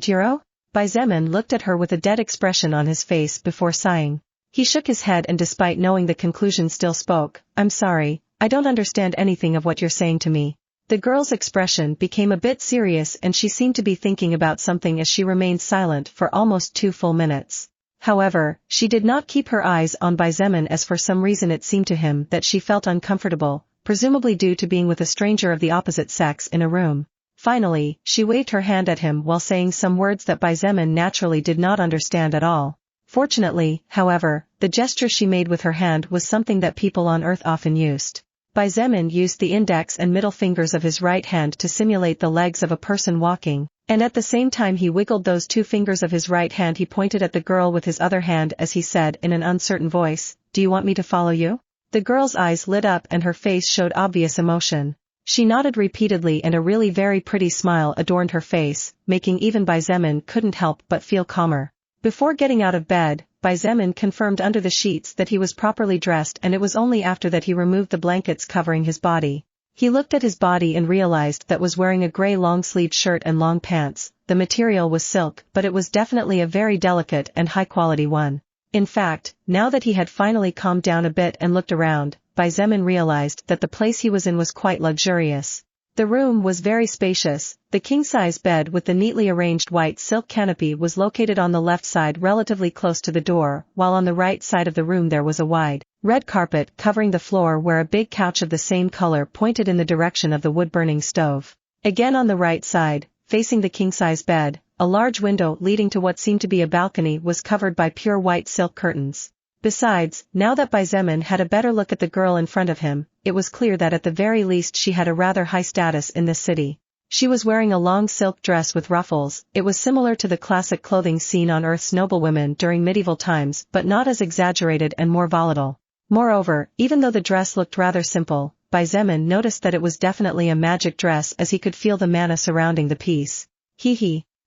@Euro? Baizemin looked at her with a dead expression on his face before sighing. He shook his head and despite knowing the conclusion still spoke, "I'm sorry, I don't understand anything of what you're saying to me." The girl's expression became a bit serious and she seemed to be thinking about something as she remained silent for almost 2 full minutes. However, she did not keep her eyes on Baizemin as for some reason it seemed to him that she felt uncomfortable, presumably due to being with a stranger of the opposite sex in a room. Finally, she waved her hand at him while saying some words that Baizemin naturally did not understand at all. Fortunately, however, the gesture she made with her hand was something that people on Earth often used. Baizemin used the index and middle fingers of his right hand to simulate the legs of a person walking, and at the same time he wiggled those 2 fingers of his right hand. He pointed at the girl with his other hand as he said in an uncertain voice, "Do you want me to follow you?" The girl's eyes lit up and her face showed obvious emotion. She nodded repeatedly and a really very pretty smile adorned her face, making even Baizemin couldn't help but feel calmer. Before getting out of bed, Baizemin confirmed under the sheets that he was properly dressed, and it was only after that he removed the blankets covering his body. He looked at his body and realized that was wearing a grey long-sleeved shirt and long pants. The material was silk, but it was definitely a very delicate and high-quality one. In fact, now that he had finally calmed down a bit and looked around, Baizemin realized that the place he was in was quite luxurious. The room was very spacious. The king-size bed with the neatly arranged white silk canopy was located on the left side relatively close to the door, while on the right side of the room there was a wide, red carpet covering the floor where a big couch of the same color pointed in the direction of the wood-burning stove. Again on the right side, facing the king-size bed, a large window leading to what seemed to be a balcony was covered by pure white silk curtains. Besides, now that Baizemin had a better look at the girl in front of him, it was clear that at the very least she had a rather high status in this city. She was wearing a long silk dress with ruffles. It was similar to the classic clothing seen on Earth's noblewomen during medieval times, but not as exaggerated and more volatile. Moreover, even though the dress looked rather simple, Baizemin noticed that it was definitely a magic dress as he could feel the mana surrounding the piece.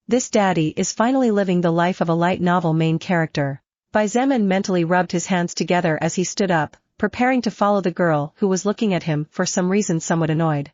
This daddy is finally living the life of a light novel main character. Baizemin mentally rubbed his hands together as he stood up, preparing to follow the girl who was looking at him for some reason somewhat annoyed.